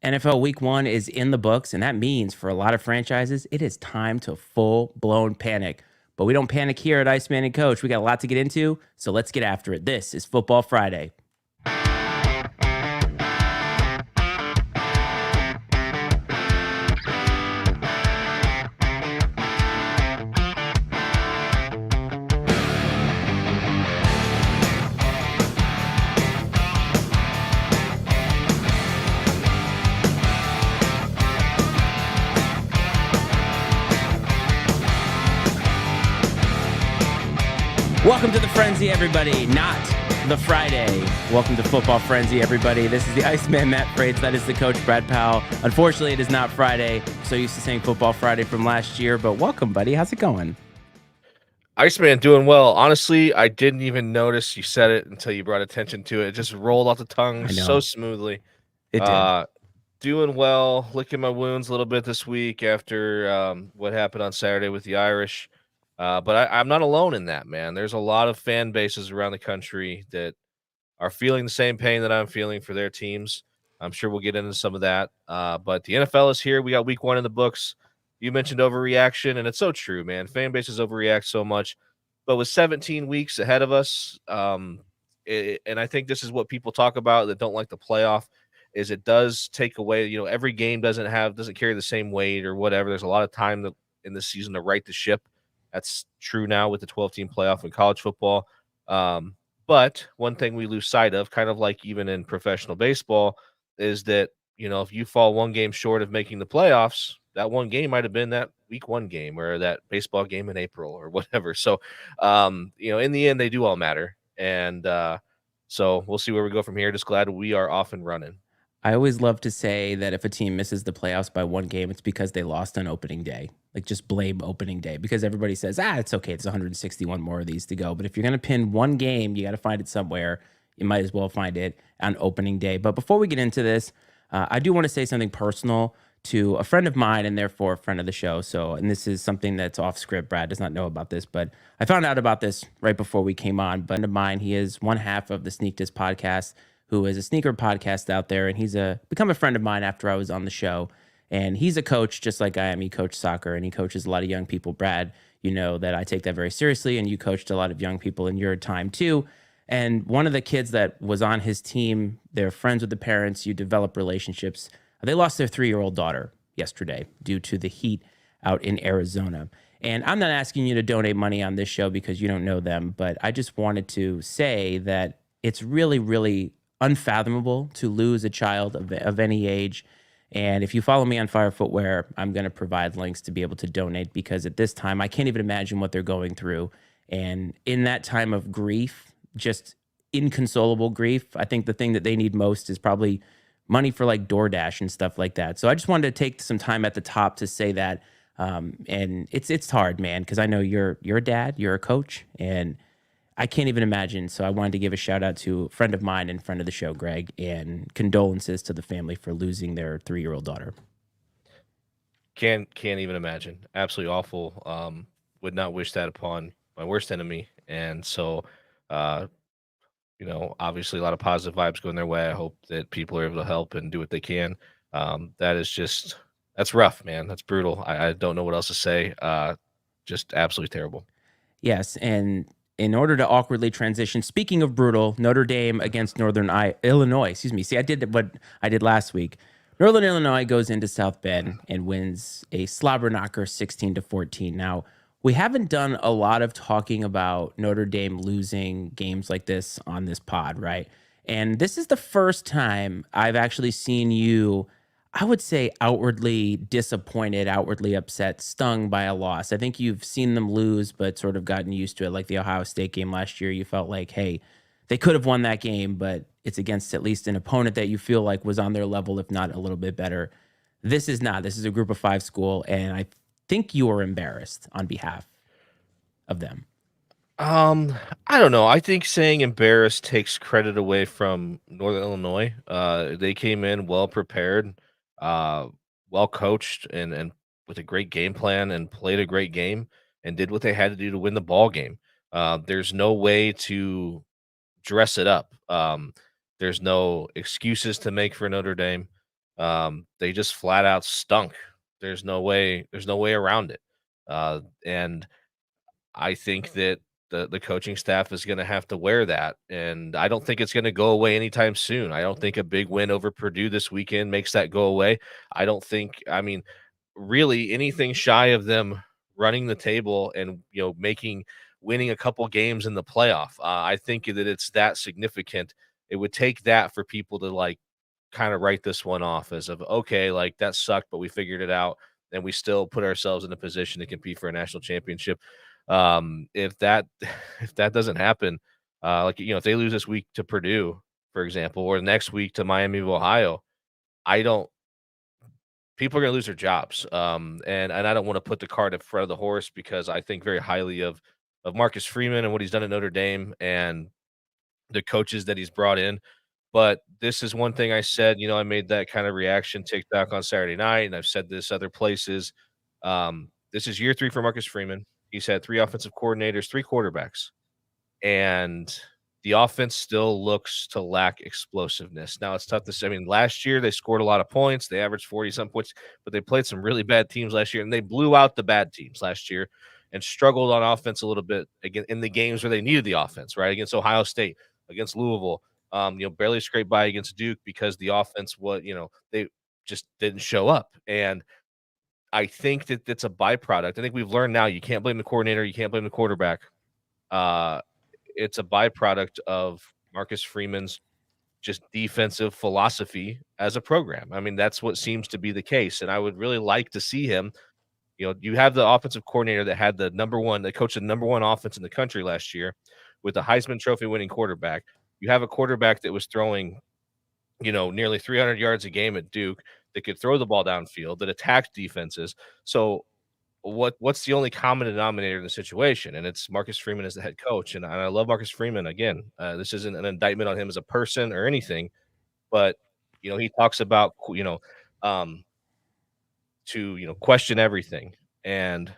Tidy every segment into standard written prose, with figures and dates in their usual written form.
NFL Week 1 is in the books, and that means for a lot of franchises, it is time to full-blown panic. But we don't panic here at Iceman and Coach. We got a lot to get into, so let's get after it. This is Football Friday. Welcome to the Frenzy, everybody. Not the Friday. Welcome to Football Frenzy, everybody. This is the Iceman, Matt Freites. That is the coach, Brad Powell. Unfortunately, it is not Friday. So used to saying Football Friday from last year, but welcome, buddy. How's it going? Iceman, doing well. Honestly, I didn't even notice you said it until you brought attention to it. It just rolled off the tongue I so know. smoothly. It did. Doing well, licking my wounds a little bit this week after what happened on Saturday with the Irish. But I'm not alone in that, man. There's a lot of fan bases around the country that are feeling the same pain that I'm feeling for their teams. I'm sure we'll get into some of that. But the NFL is here. We got week 1 in the books. You mentioned overreaction, and it's so true, man. Fan bases overreact so much. But with 17 weeks ahead of us, and I think this is what people talk about that don't like the playoff, is it does take away, every game doesn't carry the same weight or whatever. There's a lot of time in this season to right the ship. That's true now with the 12-team playoff in college football. But one thing we lose sight of, kind of like even in professional baseball, is that, if you fall one game short of making the playoffs, that one game might have been that week 1 game or that baseball game in April or whatever. So, in the end, they do all matter. And so we'll see where we go from here. Just glad we are off and running. I always love to say that if a team misses the playoffs by one game, it's because they lost on opening day. Like, just blame opening day because everybody says, it's okay. There's 161 more of these to go. But if you're going to pin one game, you got to find it somewhere. You might as well find it on opening day. But before we get into this, I do want to say something personal to a friend of mine and therefore a friend of the show. And this is something that's off script. Brad does not know about this, but I found out about this right before we came on. But a friend of mine, he is one half of the Sneak This podcast, who is a sneaker podcast out there, and he's become a friend of mine after I was on the show. And he's a coach just like I am. He coached soccer, and he coaches a lot of young people. Brad, you know that I take that very seriously, and you coached a lot of young people in your time too. And one of the kids that was on his team, they're friends with the parents. You develop relationships. They lost their 3-year-old daughter yesterday due to the heat out in Arizona. And I'm not asking you to donate money on this show because you don't know them, but I just wanted to say that it's really, really unfathomable to lose a child of any age. And if you follow me on Fire Footwear, I'm going to provide links to be able to donate because at this time, I can't even imagine what they're going through. And in that time of grief, just inconsolable grief, I think the thing that they need most is probably money for like DoorDash and stuff like that. So I just wanted to take some time at the top to say that. And it's hard, man, because I know you're a dad, you're a coach, and I can't even imagine. So I wanted to give a shout out to a friend of mine and friend of the show, Greg, and condolences to the family for losing their 3-year-old daughter. Can't even imagine. Absolutely awful. Would not wish that upon my worst enemy. And so, obviously a lot of positive vibes going their way. I hope that people are able to help and do what they can. That's rough, man. That's brutal. I don't know what else to say. Just absolutely terrible. Yes, and in order to awkwardly transition, speaking of brutal, Notre Dame against Illinois. Excuse me. See, I did what I did last week. Northern Illinois goes into South Bend and wins a slobber knocker 16-14. Now, we haven't done a lot of talking about Notre Dame losing games like this on this pod, right? And this is the first time I've actually seen you, I would say, outwardly disappointed, outwardly upset, stung by a loss. I think you've seen them lose, but sort of gotten used to it. Like the Ohio State game last year, you felt like, hey, they could have won that game, but it's against at least an opponent that you feel like was on their level, if not a little bit better. This is not. This is a group of 5 school, and I think you were embarrassed on behalf of them. I don't know. I think saying embarrassed takes credit away from Northern Illinois. They came in well prepared, uh, well coached, and with a great game plan, and played a great game, and did what they had to do to win the ball game. There's no way to dress it up. There's no excuses to make for Notre Dame. They just flat out stunk. There's no way around it. And I think that the coaching staff is gonna have to wear that, and I don't think it's gonna go away anytime soon. I don't think a big win over Purdue this weekend makes that go away. I mean, really anything shy of them running the table and, making winning a couple games in the playoff, I think that it's that significant. It would take that for people to, like, kinda write this one off as of, "Okay, like, that sucked, but we figured it out, and we still put ourselves in a position to compete for a national championship." If that if that doesn't happen, like, if they lose this week to Purdue, for example, or next week to Miami of Ohio, I don't people are gonna lose their jobs. And I don't wanna put the cart in front of the horse because I think very highly of Marcus Freeman and what he's done at Notre Dame and the coaches that he's brought in. But this is one thing I said, I made that kind of reaction TikTok on Saturday night, and I've said this other places. This is year 3 for Marcus Freeman. He's had 3 offensive coordinators, 3 quarterbacks, and the offense still looks to lack explosiveness. Now it's tough to say. I mean, last year they scored a lot of points. They averaged 40 some points, but they played some really bad teams last year, and they blew out the bad teams last year and struggled on offense a little bit again in the games where they needed the offense, right? Against Ohio State, against Louisville, barely scraped by against Duke because the offense was, they just didn't show up. And I think that it's a byproduct. I think we've learned now you can't blame the coordinator, you can't blame the quarterback. Uh, it's a byproduct of Marcus Freeman's just defensive philosophy as a program. I mean, that's what seems to be the case. And I would really like to see him. You have the offensive coordinator that had that coached the number one offense in the country last year with a Heisman Trophy winning quarterback. You have a quarterback that was throwing, nearly 300 yards a game at Duke, that could throw the ball downfield, that attacked defenses. So what's the only common denominator in the situation? And it's Marcus Freeman as the head coach. And I love Marcus Freeman. Again, this isn't an indictment on him as a person or anything, but he talks about um, to question everything, and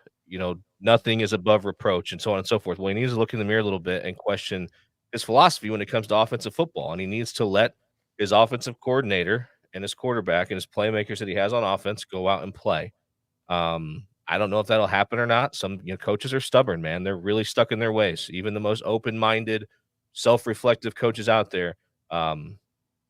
nothing is above reproach, and so on and so forth. Well, he needs to look in the mirror a little bit and question his philosophy when it comes to offensive football, and he needs to let his offensive coordinator and his quarterback and his playmakers that he has on offense go out and play. I don't know if that'll happen or not. Some coaches are stubborn, man. They're really stuck in their ways. Even the most open-minded, self-reflective coaches out there, um,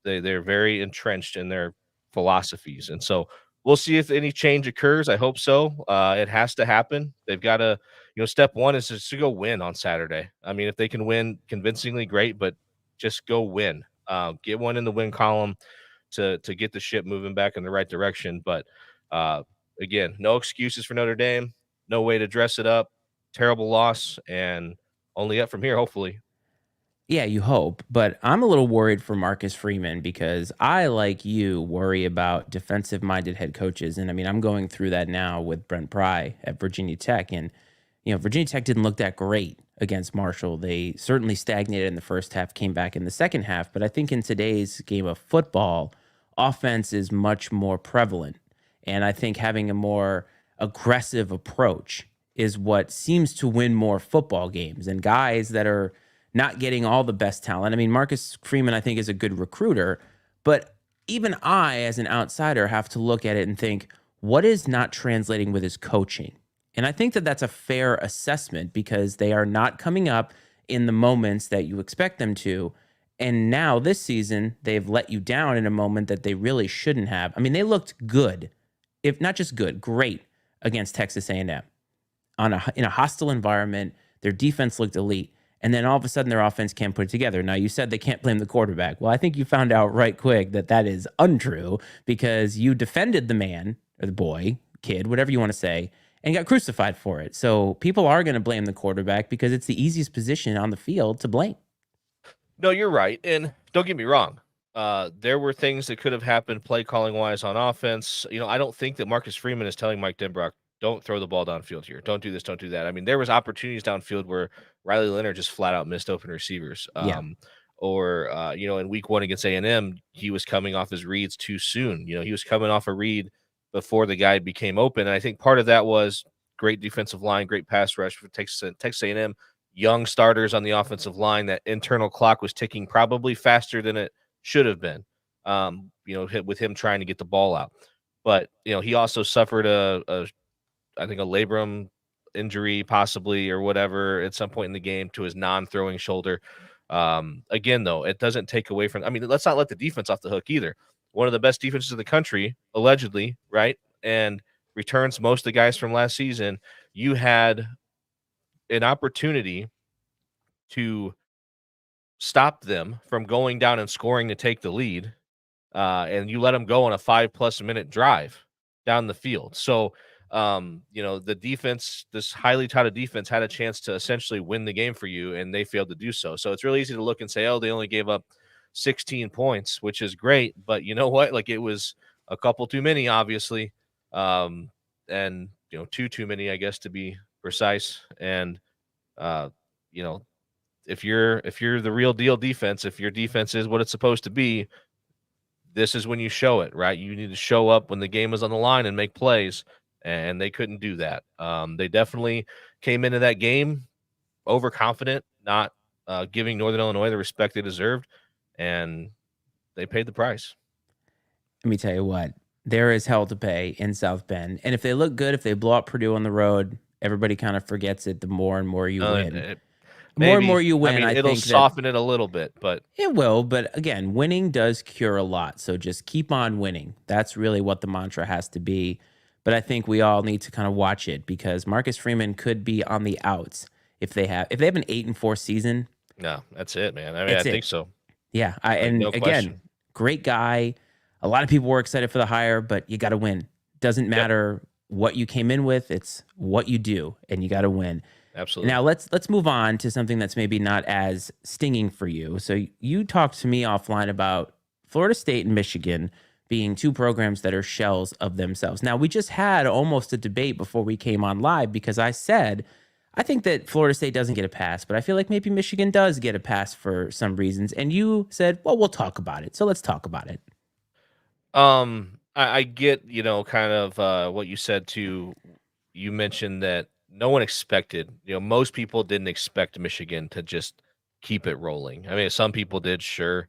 they're very entrenched in their philosophies, and so we'll see if any change occurs. I hope so. It has to happen. They've got to, step one is just to go win on Saturday. I mean, if they can win convincingly, great, but just go win. Get one in the win column to get the ship moving back in the right direction. But uh, again, no excuses for Notre Dame. No way to dress it up. Terrible loss, and only up from here, hopefully. Yeah, you hope. But I'm a little worried for Marcus Freeman because I, like you, worry about defensive minded head coaches. And I mean, I'm going through that now with Brent Pry at Virginia Tech. And, Virginia Tech didn't look that great against Marshall. They certainly stagnated in the first half, came back in the second half. But I think in today's game of football, offense is much more prevalent. And I think having a more aggressive approach is what seems to win more football games. And guys that are not getting all the best talent. I mean, Marcus Freeman, I think, is a good recruiter, but even I, as an outsider, have to look at it and think, what is not translating with his coaching? And I think that that's a fair assessment because they are not coming up in the moments that you expect them to. And now this season, they've let you down in a moment that they really shouldn't have. I mean, they looked good, if not just good, great against Texas A&M in a hostile environment. Their defense looked elite. And then all of a sudden, their offense can't put it together. Now, you said they can't blame the quarterback. Well, I think you found out right quick that that is untrue because you defended the man or the boy, kid, whatever you want to say, and got crucified for it. So people are going to blame the quarterback because it's the easiest position on the field to blame. No, you're right, and don't get me wrong. There were things that could have happened play calling wise on offense. I don't think that Marcus Freeman is telling Mike Denbrock, "Don't throw the ball downfield here. Don't do this. Don't do that." I mean, there was opportunities downfield where Riley Leonard just flat out missed open receivers. Yeah. Or in week 1 against A&M, he was coming off his reads too soon. He was coming off a read before the guy became open, and I think part of that was great defensive line, great pass rush for Texas A&M. Young starters on the offensive line, that internal clock was ticking probably faster than it should have been. hit with him trying to get the ball out. But he also suffered I think a labrum injury possibly or whatever at some point in the game to his non-throwing shoulder. Again, though, it doesn't take away from. I mean, let's not let the defense off the hook either. One of the best defenses in the country, allegedly, right? And returns most of the guys from last season. You had an opportunity to stop them from going down and scoring to take the lead, and you let them go on a 5+ minute drive down the field. So, the defense, this highly touted defense, had a chance to essentially win the game for you, and they failed to do so. So it's really easy to look and say, oh, they only gave up 16 points, which is great. But you know what? Like, it was a couple too many, obviously. And two too many, I guess, to be precise. And uh, you know, if you're the real deal defense, if your defense is what it's supposed to be, this is when you show it, right? You need to show up when the game is on the line and make plays, and they couldn't do that. They definitely came into that game overconfident, not giving Northern Illinois the respect they deserved, and they paid the price. Let me tell you what, there is hell to pay in South Bend. And if they look good, if they blow up Purdue on the road, everybody kind of forgets it the more and more you win. More and more you win, I it'll think soften it a little bit, but it will. But again, winning does cure a lot. So just keep on winning. That's really what the mantra has to be. But I think we all need to kind of watch it because Marcus Freeman could be on the outs if they have an 8-4 season. no, that's it, man. I think so. Yeah, No again, question. great guy. A lot of people were excited for the hire, but you got to win. Doesn't matter what you came in with; it's what you do, and you got to win. Absolutely. Now let's move on to something that's maybe not as stinging for you. So you talked to me offline about Florida State and Michigan being two programs that are shells of themselves. Now we just had almost a debate before we came on live because I said I think that Florida State doesn't get a pass, but I feel like maybe Michigan does get a pass for some reasons. And you said, well, we'll talk about it. So let's talk about it. I get, kind of what you said too. You mentioned that no one expected, most people didn't expect Michigan to just keep it rolling. I mean, some people did, sure.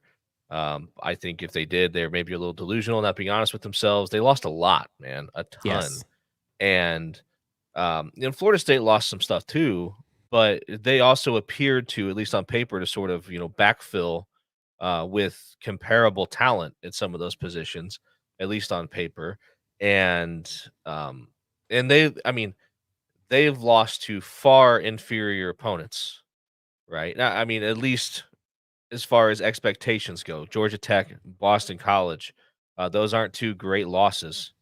I think if they did, they're maybe a little delusional, not being honest with themselves. They lost a lot, man, a ton. Yes. And Florida State lost some stuff too, but they also appeared to, at least on paper, to sort of, backfill with comparable talent at some of those positions, at least on paper. And they've lost to far inferior opponents, right? Now, I mean, at least as far as expectations go, Georgia Tech, Boston College, those aren't two great losses.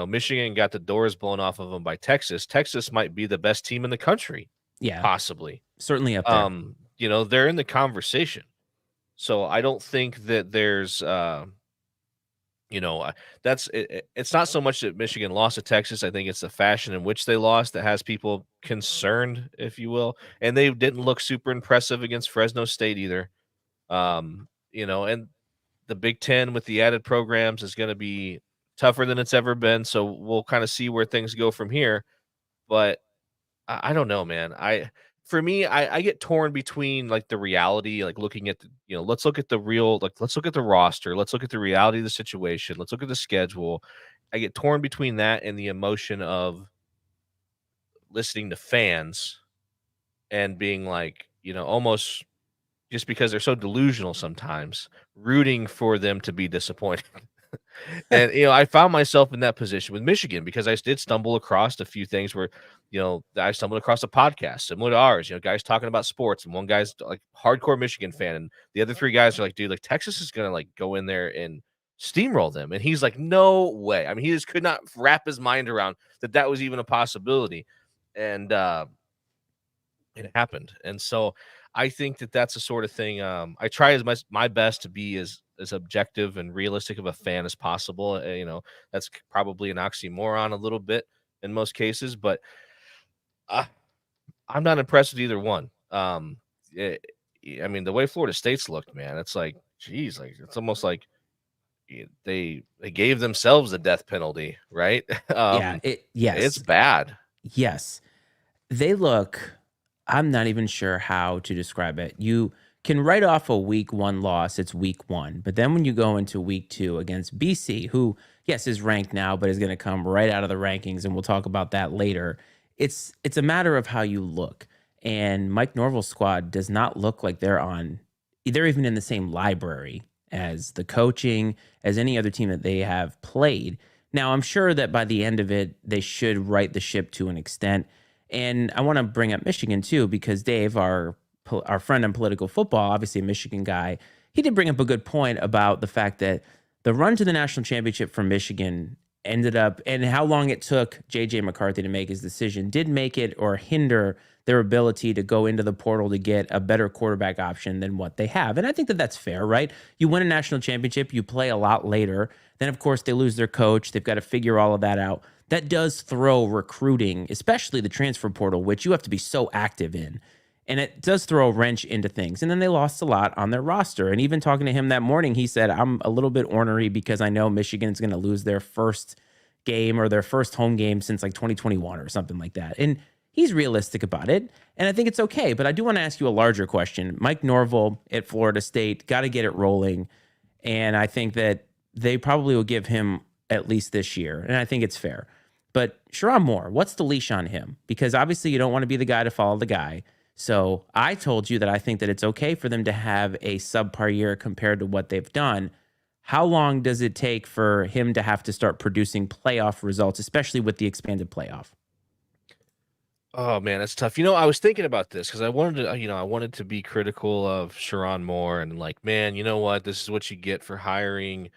Michigan got the doors blown off of them by Texas. Texas might be the best team in the country, Yeah. possibly. Certainly up there. They're in the conversation. So I don't think that there's it's not so much that Michigan lost to Texas. I think it's the fashion in which they lost that has people concerned, if you will. And they didn't look super impressive against Fresno State either. And the Big Ten with the added programs is going to be tougher than it's ever been. So we'll kind of see where things go from here. But I don't know, man. For me, I get torn between like the reality, like looking at let's look at the real, like let's look at the roster, let's look at the reality of the situation, let's look at the schedule. I get torn between that and the emotion of listening to fans and being like, almost just because they're so delusional sometimes, rooting for them to be disappointed. And I found myself in that position with Michigan because I did stumble across a few things where, I stumbled across a podcast similar to ours, guys talking about sports, and one guy's like hardcore Michigan fan, and the other three guys are like, dude, like Texas is gonna like go in there and steamroll them, and he's like, no way. I mean, he just could not wrap his mind around that was even a possibility, and it happened. And so I think that that's the sort of thing. I try my best to be as objective and realistic of a fan as possible. That's probably an oxymoron a little bit in most cases, but I'm not impressed with either one. I mean, the way Florida State's looked, man, it's like, geez, like it's almost like they gave themselves the death penalty, right? Yes, it's bad. Yes, they look. I'm not even sure how to describe it. You can write off a week one loss. It's week one. But then when you go into week two against BC, who, yes, is ranked now, but is going to come right out of the rankings, and we'll talk about that later. It's a matter of how you look. And Mike Norvell's squad does not look like they're even in the same library as the coaching, as any other team that they have played. Now, I'm sure that by the end of it, they should right the ship to an extent. And I want to bring up Michigan too, because Dave, our friend on political football, obviously a Michigan guy, he did bring up a good point about the fact that the run to the national championship for Michigan ended up, and how long it took JJ McCarthy to make his decision, did make it or hinder their ability to go into the portal to get a better quarterback option than what they have. And I think that that's fair, right? You win a national championship, you play a lot later. Then, of course, they lose their coach. They've got to figure all of that out. That does throw recruiting, especially the transfer portal, which you have to be so active in. And it does throw a wrench into things. And then they lost a lot on their roster. And even talking to him that morning, he said, I'm a little bit ornery because I know Michigan's going to lose their first game or their first home game since like 2021 or something like that. And he's realistic about it. And I think it's okay. But I do want to ask you a larger question. Mike Norvell at Florida State, got to get it rolling. And I think that they probably will give him at least this year. And I think it's fair. But Sherrone Moore, what's the leash on him? Because obviously you don't want to be the guy to follow the guy. So I told you that I think that it's okay for them to have a subpar year compared to what they've done. How long does it take for him to have to start producing playoff results, especially with the expanded playoff? Oh man, that's tough. I was thinking about this because I wanted to, I wanted to be critical of Sharon Moore and like, man, you know what? This is what you get for hiring,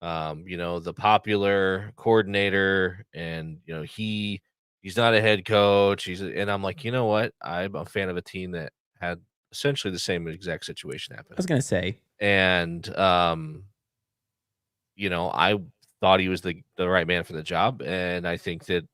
the popular coordinator, and he's not a head coach. And I'm like, you know what? I'm a fan of a team that had essentially the same exact situation I happen, was going to say, and I thought he was the right man for the job, and I think that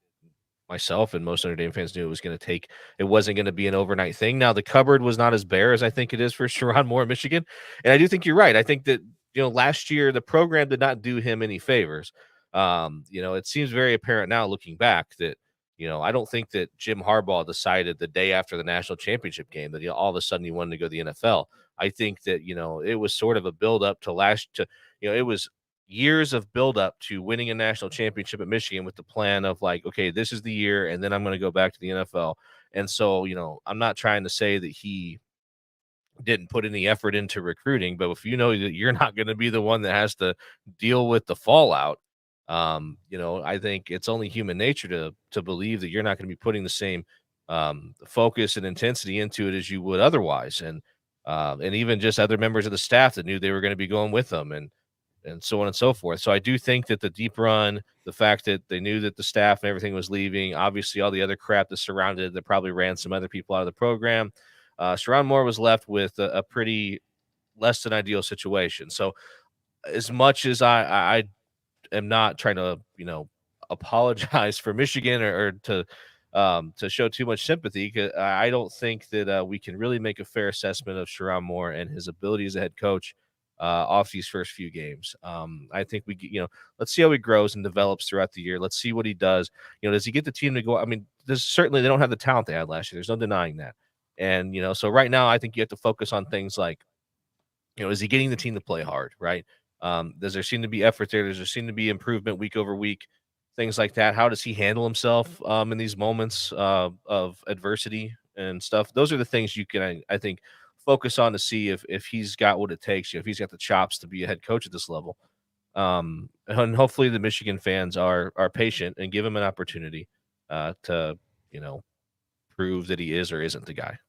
myself and most Notre Dame fans knew it wasn't gonna be an overnight thing. Now, the cupboard was not as bare as I think it is for Sherrone Moore in Michigan, and I do think you're right. I think that, last year, the program did not do him any favors. It seems very apparent now looking back that, I don't think that Jim Harbaugh decided the day after the national championship game that, all of a sudden he wanted to go to the NFL. I think that, it was sort of a build up it was years of buildup to winning a national championship at Michigan with the plan of like, okay, this is the year, and then I'm going to go back to the NFL. And so, I'm not trying to say that he didn't put any effort into recruiting, but if you know that you're not going to be the one that has to deal with the fallout, I think it's only human nature to believe that you're not going to be putting the same focus and intensity into it as you would otherwise, and even just other members of the staff that knew they were going to be going with them, and so on and so forth. So I do think that the deep run, the fact that they knew that the staff and everything was leaving, obviously all the other crap that surrounded it, that probably ran some other people out of the program. Sherrone Moore was left with a pretty less than ideal situation. So as much as I am not trying to, apologize for Michigan or to show too much sympathy, 'cause I don't think that we can really make a fair assessment of Sherrone Moore and his ability as a head coach off these first few games. I think let's see how he grows and develops throughout the year. Let's see what he does. Does he get the team to go? I mean, there's certainly they don't have the talent they had last year. There's no denying that. And so right now, I think you have to focus on things like, is he getting the team to play hard, right? Does there seem to be effort there? Does there seem to be improvement week over week? Things like that. How does he handle himself in these moments of adversity and stuff? Those are the things you can, I think, focus on to see if he's got what it takes, if he's got the chops to be a head coach at this level. And hopefully the Michigan fans are patient and give him an opportunity to, prove that he is or isn't the guy.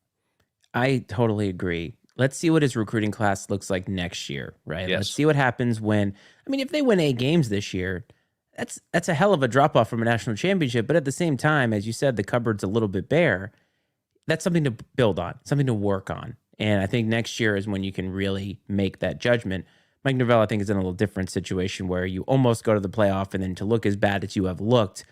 I totally agree. Let's see what his recruiting class looks like next year, right? Let's Yes. see what happens if they win 8 games this year, that's a hell of a drop off from a national championship. But at the same time, as you said, the cupboard's a little bit bare. That's something to build on, something to work on. And I think next year is when you can really make that judgment. Mike Norvell, I think, is in a little different situation where you almost go to the playoff, and then to look as bad as you have looked,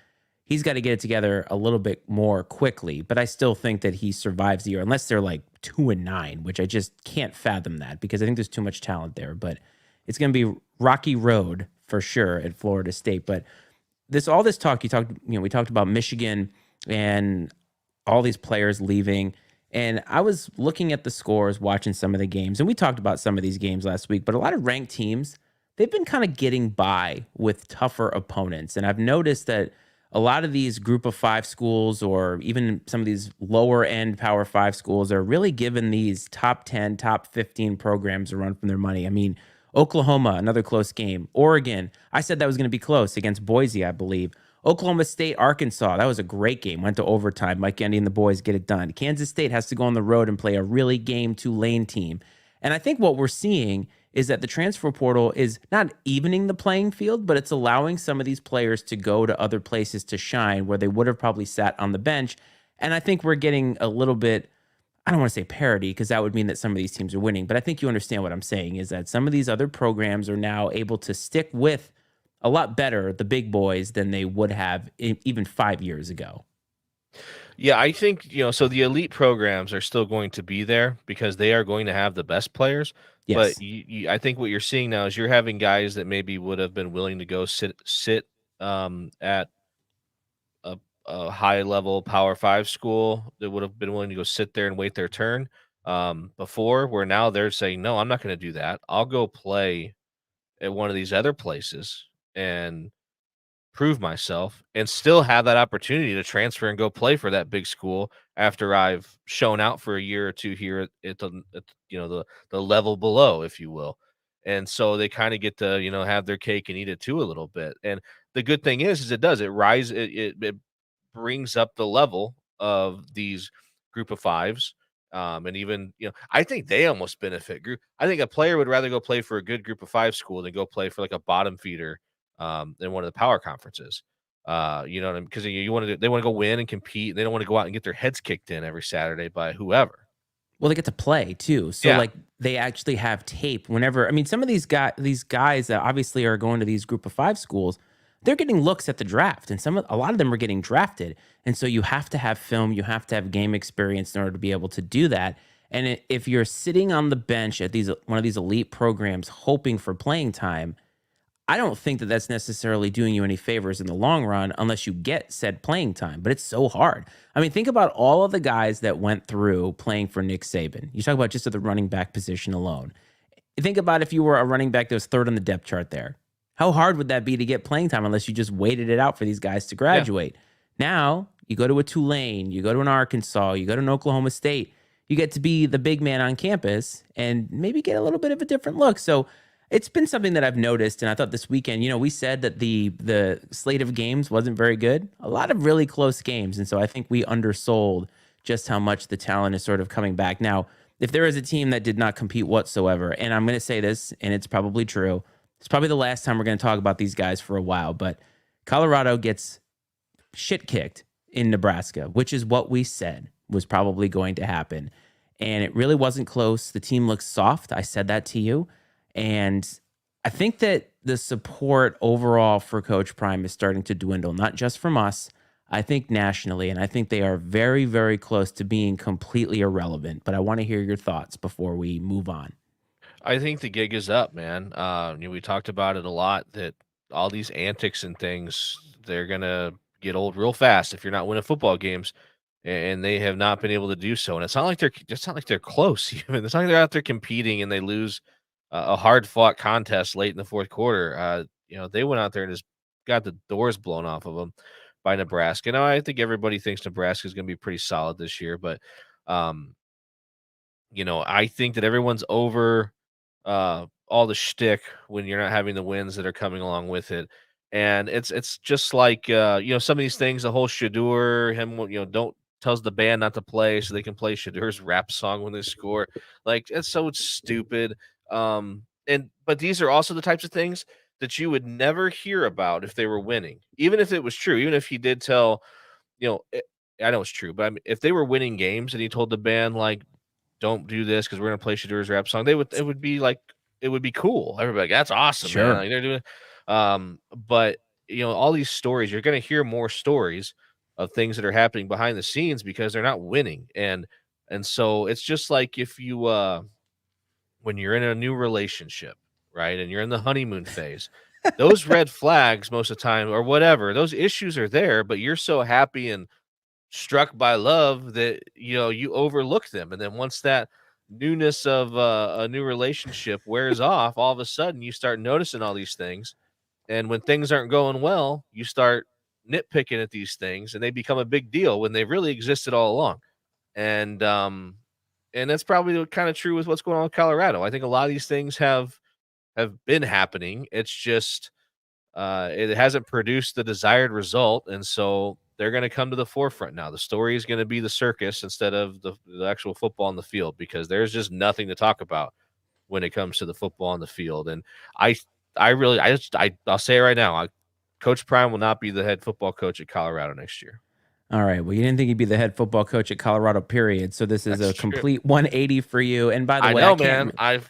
he's got to get it together a little bit more quickly. But I still think that he survives the year, unless they're like 2-9, which I just can't fathom that because I think there's too much talent there. But it's going to be rocky road for sure at Florida State. But all this talk we talked about Michigan and all these players leaving. And I was looking at the scores, watching some of the games, and we talked about some of these games last week, but a lot of ranked teams, they've been kind of getting by with tougher opponents. And I've noticed that a lot of these group of five schools, or even some of these lower end power five schools, are really giving these top 10, top 15 programs a run from their money. I mean, Oklahoma, another close game. Oregon, I said that was going to be close against Boise, I believe. Oklahoma State, Arkansas, that was a great game. Went to overtime. Mike Gendy and the boys get it done. Kansas State has to go on the road and play a really game Tulane team. And I think what we're seeing is that the transfer portal is not evening the playing field, but it's allowing some of these players to go to other places to shine where they would have probably sat on the bench. And I think we're getting a little bit, I don't want to say parity because that would mean that some of these teams are winning, but I think you understand what I'm saying is that some of these other programs are now able to stick with a lot better the big boys than they would have even 5 years ago. Yeah, I think, so the elite programs are still going to be there because they are going to have the best players. But Yes. I think what you're seeing now is you're having guys that maybe would have been willing to go sit at a high level Power Five school that would have been willing to go sit there and wait their turn before. Where now they're saying, no, I'm not going to do that. I'll go play at one of these other places and prove myself and still have that opportunity to transfer and go play for that big school after I've shown out for a year or two here at the level below, if you will. And so they kind of get to, have their cake and eat it too a little bit. And the good thing is it brings up the level of these group of fives. And even, I think they almost benefit group. I think a player would rather go play for a good group of five school than go play for like a bottom feeder in one of the power conferences. You know what I mean? Because they want to go win and compete. And they don't want to go out and get their heads kicked in every Saturday by whoever. Well, they get to play too. So Yeah, like they actually have tape whenever, I mean, some of these guys that obviously are going to these group of five schools, they're getting looks at the draft, and a lot of them are getting drafted. And so you have to have film, you have to have game experience in order to be able to do that. And if you're sitting on the bench at one of these elite programs hoping for playing time, I don't think that that's necessarily doing you any favors in the long run unless you get said playing time, but it's so hard. I mean, think about all of the guys that went through playing for Nick Saban. You talk about just at the running back position alone. Think about if you were a running back that was third on the depth chart there. How hard would that be to get playing time unless you just waited it out for these guys to yeah. graduate? Now, you go to a Tulane, you go to an Arkansas, you go to an Oklahoma State, you get to be the big man on campus and maybe get a little bit of a different look. So, it's been something that I've noticed, and I thought this weekend, we said that the slate of games wasn't very good. A lot of really close games, and so I think we undersold just how much the talent is sort of coming back. Now, if there is a team that did not compete whatsoever, and I'm going to say this, and it's probably true, it's probably the last time we're going to talk about these guys for a while, but Colorado gets shit kicked in Nebraska, which is what we said was probably going to happen. And it really wasn't close. The team looks soft. I said that to you. And I think that the support overall for Coach Prime is starting to dwindle, not just from us, I think nationally. And I think they are very, very close to being completely irrelevant. But I want to hear your thoughts before we move on. I think the gig is up, man. We talked about it a lot that all these antics and things, they're gonna get old real fast if you're not winning football games, and they have not been able to do so. And it's not like they're close. Even it's not like they're out there competing and they lose a hard fought contest late in the fourth quarter. They went out there and just got the doors blown off of them by Nebraska. Now I think everybody thinks Nebraska is going to be pretty solid this year, but um, I think that everyone's over all the shtick when you're not having the wins that are coming along with it. And it's just like some of these things, the whole Shadur, him, don't tells the band not to play so they can play Shadur's rap song when they score. Like it's so stupid. But these are also the types of things that you would never hear about if they were winning, even if it was true, even if he did tell, you know, it, I know it's true, but I mean, if they were winning games and he told the band like, "Don't do this because we're gonna play Shadur's rap song," it would be cool. Everybody, like, that's awesome, man. Sure. Like they're doing, but all these stories, you're gonna hear more stories of things that are happening behind the scenes because they're not winning, and so it's just like if you when you're in a new relationship, right, and you're in the honeymoon phase, those red flags most of the time or whatever, those issues are there, but you're so happy and struck by love that you overlook them, and then once that newness of a new relationship wears off, all of a sudden you start noticing all these things, and when things aren't going well, you start nitpicking at these things, and they become a big deal when they really existed all along. And and that's probably kind of true with what's going on in Colorado. I think a lot of these things have been happening. It's just it hasn't produced the desired result, and so they're going to come to the forefront now. The story is going to be the circus instead of the actual football on the field, because there's just nothing to talk about when it comes to the football on the field. And I, I really, I'll say it right now. Coach Prime will not be the head football coach at Colorado next year. All right. Well, you didn't think he'd be the head football coach at Colorado, period. So this is That's a true. complete 180 for you. And by the I way, I know, man. can't.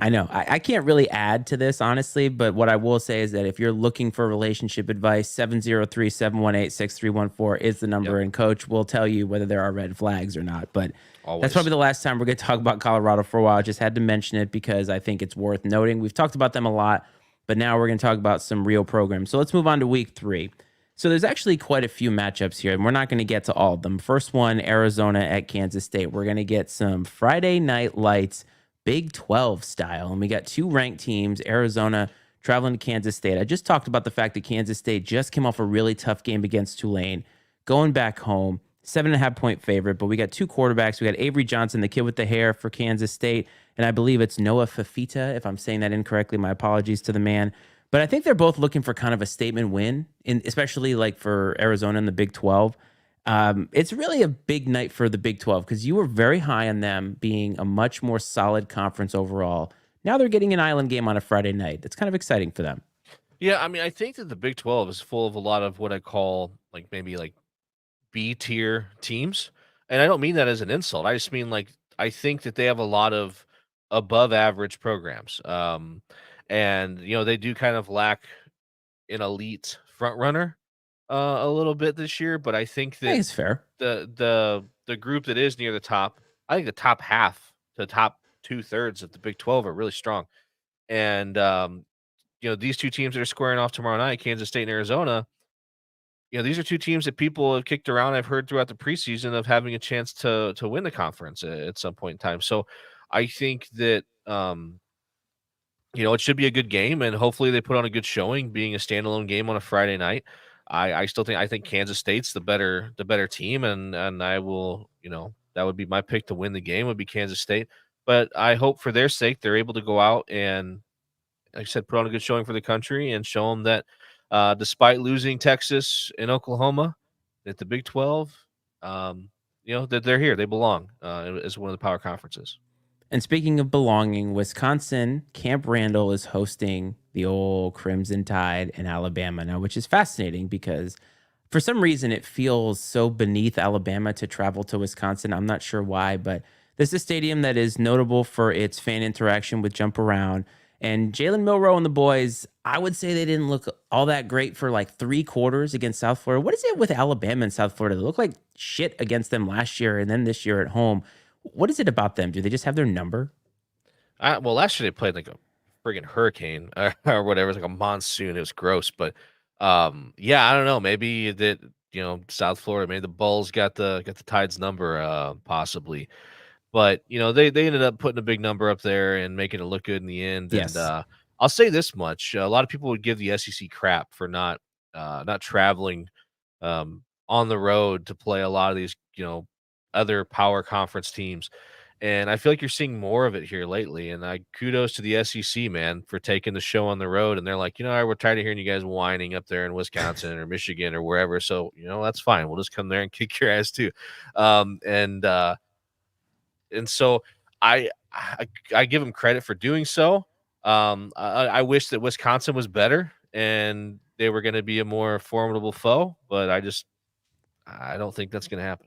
I know. I can't really add to this, honestly, but what I will say is that if you're looking for relationship advice, 703-718-6314 is the Yep, number, and Coach will tell you whether there are red flags or not. But that's always. probably the last time we're going to talk about Colorado for a while. I just had to mention it because I think it's worth noting. We've talked about them a lot, but now we're going to talk about some real programs. So let's move on to week 3. So there's actually quite a few matchups here, and we're not going to get to all of them. First one, Arizona at Kansas State. We're going to get some Friday night lights, Big 12 style. And we got 2 ranked teams, Arizona traveling to Kansas State. I just talked about the fact that Kansas State just came off a really tough game against Tulane, going back home, 7.5-point favorite. But we got 2 quarterbacks. We got Avery Johnson, the kid with the hair for Kansas State. And I believe it's Noah Fafita. If I'm saying that incorrectly, my apologies to the man. But I think they're both looking for kind of a statement win, especially like for Arizona in the Big 12. It's really a big night for the Big 12 because you were very high on them being a much more solid conference overall. Now they're getting an island game on a Friday night. That's kind of exciting for them. Yeah, I mean, I think that the Big 12 is full of a lot of what I call like maybe like B tier teams. And I don't mean that as an insult. I just mean like I think that they have a lot of above average programs. And they do kind of lack an elite front runner a little bit this year, but I think I think that it's fair. the group that is near the top, I think the top half to top 2/3 of the Big 12 are really strong. And these two teams that are squaring off tomorrow night, Kansas State and Arizona, these are two teams that people have kicked around. I've heard throughout the preseason of having a chance to win the conference at some point in time. So I think that it should be a good game, and hopefully they put on a good showing, being a standalone game on a Friday night. I think Kansas State's the better team, and I will that would be my pick to win the game would be Kansas State. But I hope for their sake they're able to go out and, like I said, put on a good showing for the country and show them that despite losing Texas and Oklahoma, that the Big 12, that they're here, they belong as one of the power conferences. And speaking of belonging, Wisconsin, Camp Randall is hosting the old Crimson Tide in Alabama now, which is fascinating because for some reason it feels so beneath Alabama to travel to Wisconsin. I'm not sure why, but this is a stadium that is notable for its fan interaction with Jump Around. And Jalen Milroe and the boys, I would say they didn't look all that great for like 3 quarters against South Florida. What is it with Alabama and South Florida? They look like shit against them last year and then this year at home. What is it about them? Do they just have their number? Well, last year they played like a friggin' hurricane or whatever. It was like a monsoon. It was gross, but yeah, I don't know. Maybe that South Florida, maybe the Bulls got the Tide's number, possibly. But they ended up putting a big number up there and making it look good in the end. And Yes. I'll say this much: a lot of people would give the SEC crap for not traveling on the road to play a lot of these other power conference teams. And I feel like you're seeing more of it here lately. And I kudos to the SEC, man, for taking the show on the road. And they're like, we're tired of hearing you guys whining up there in Wisconsin or Michigan or wherever. So, that's fine. We'll just come there and kick your ass too. And so I give them credit for doing so. I wish that Wisconsin was better and they were going to be a more formidable foe, but I don't think that's going to happen.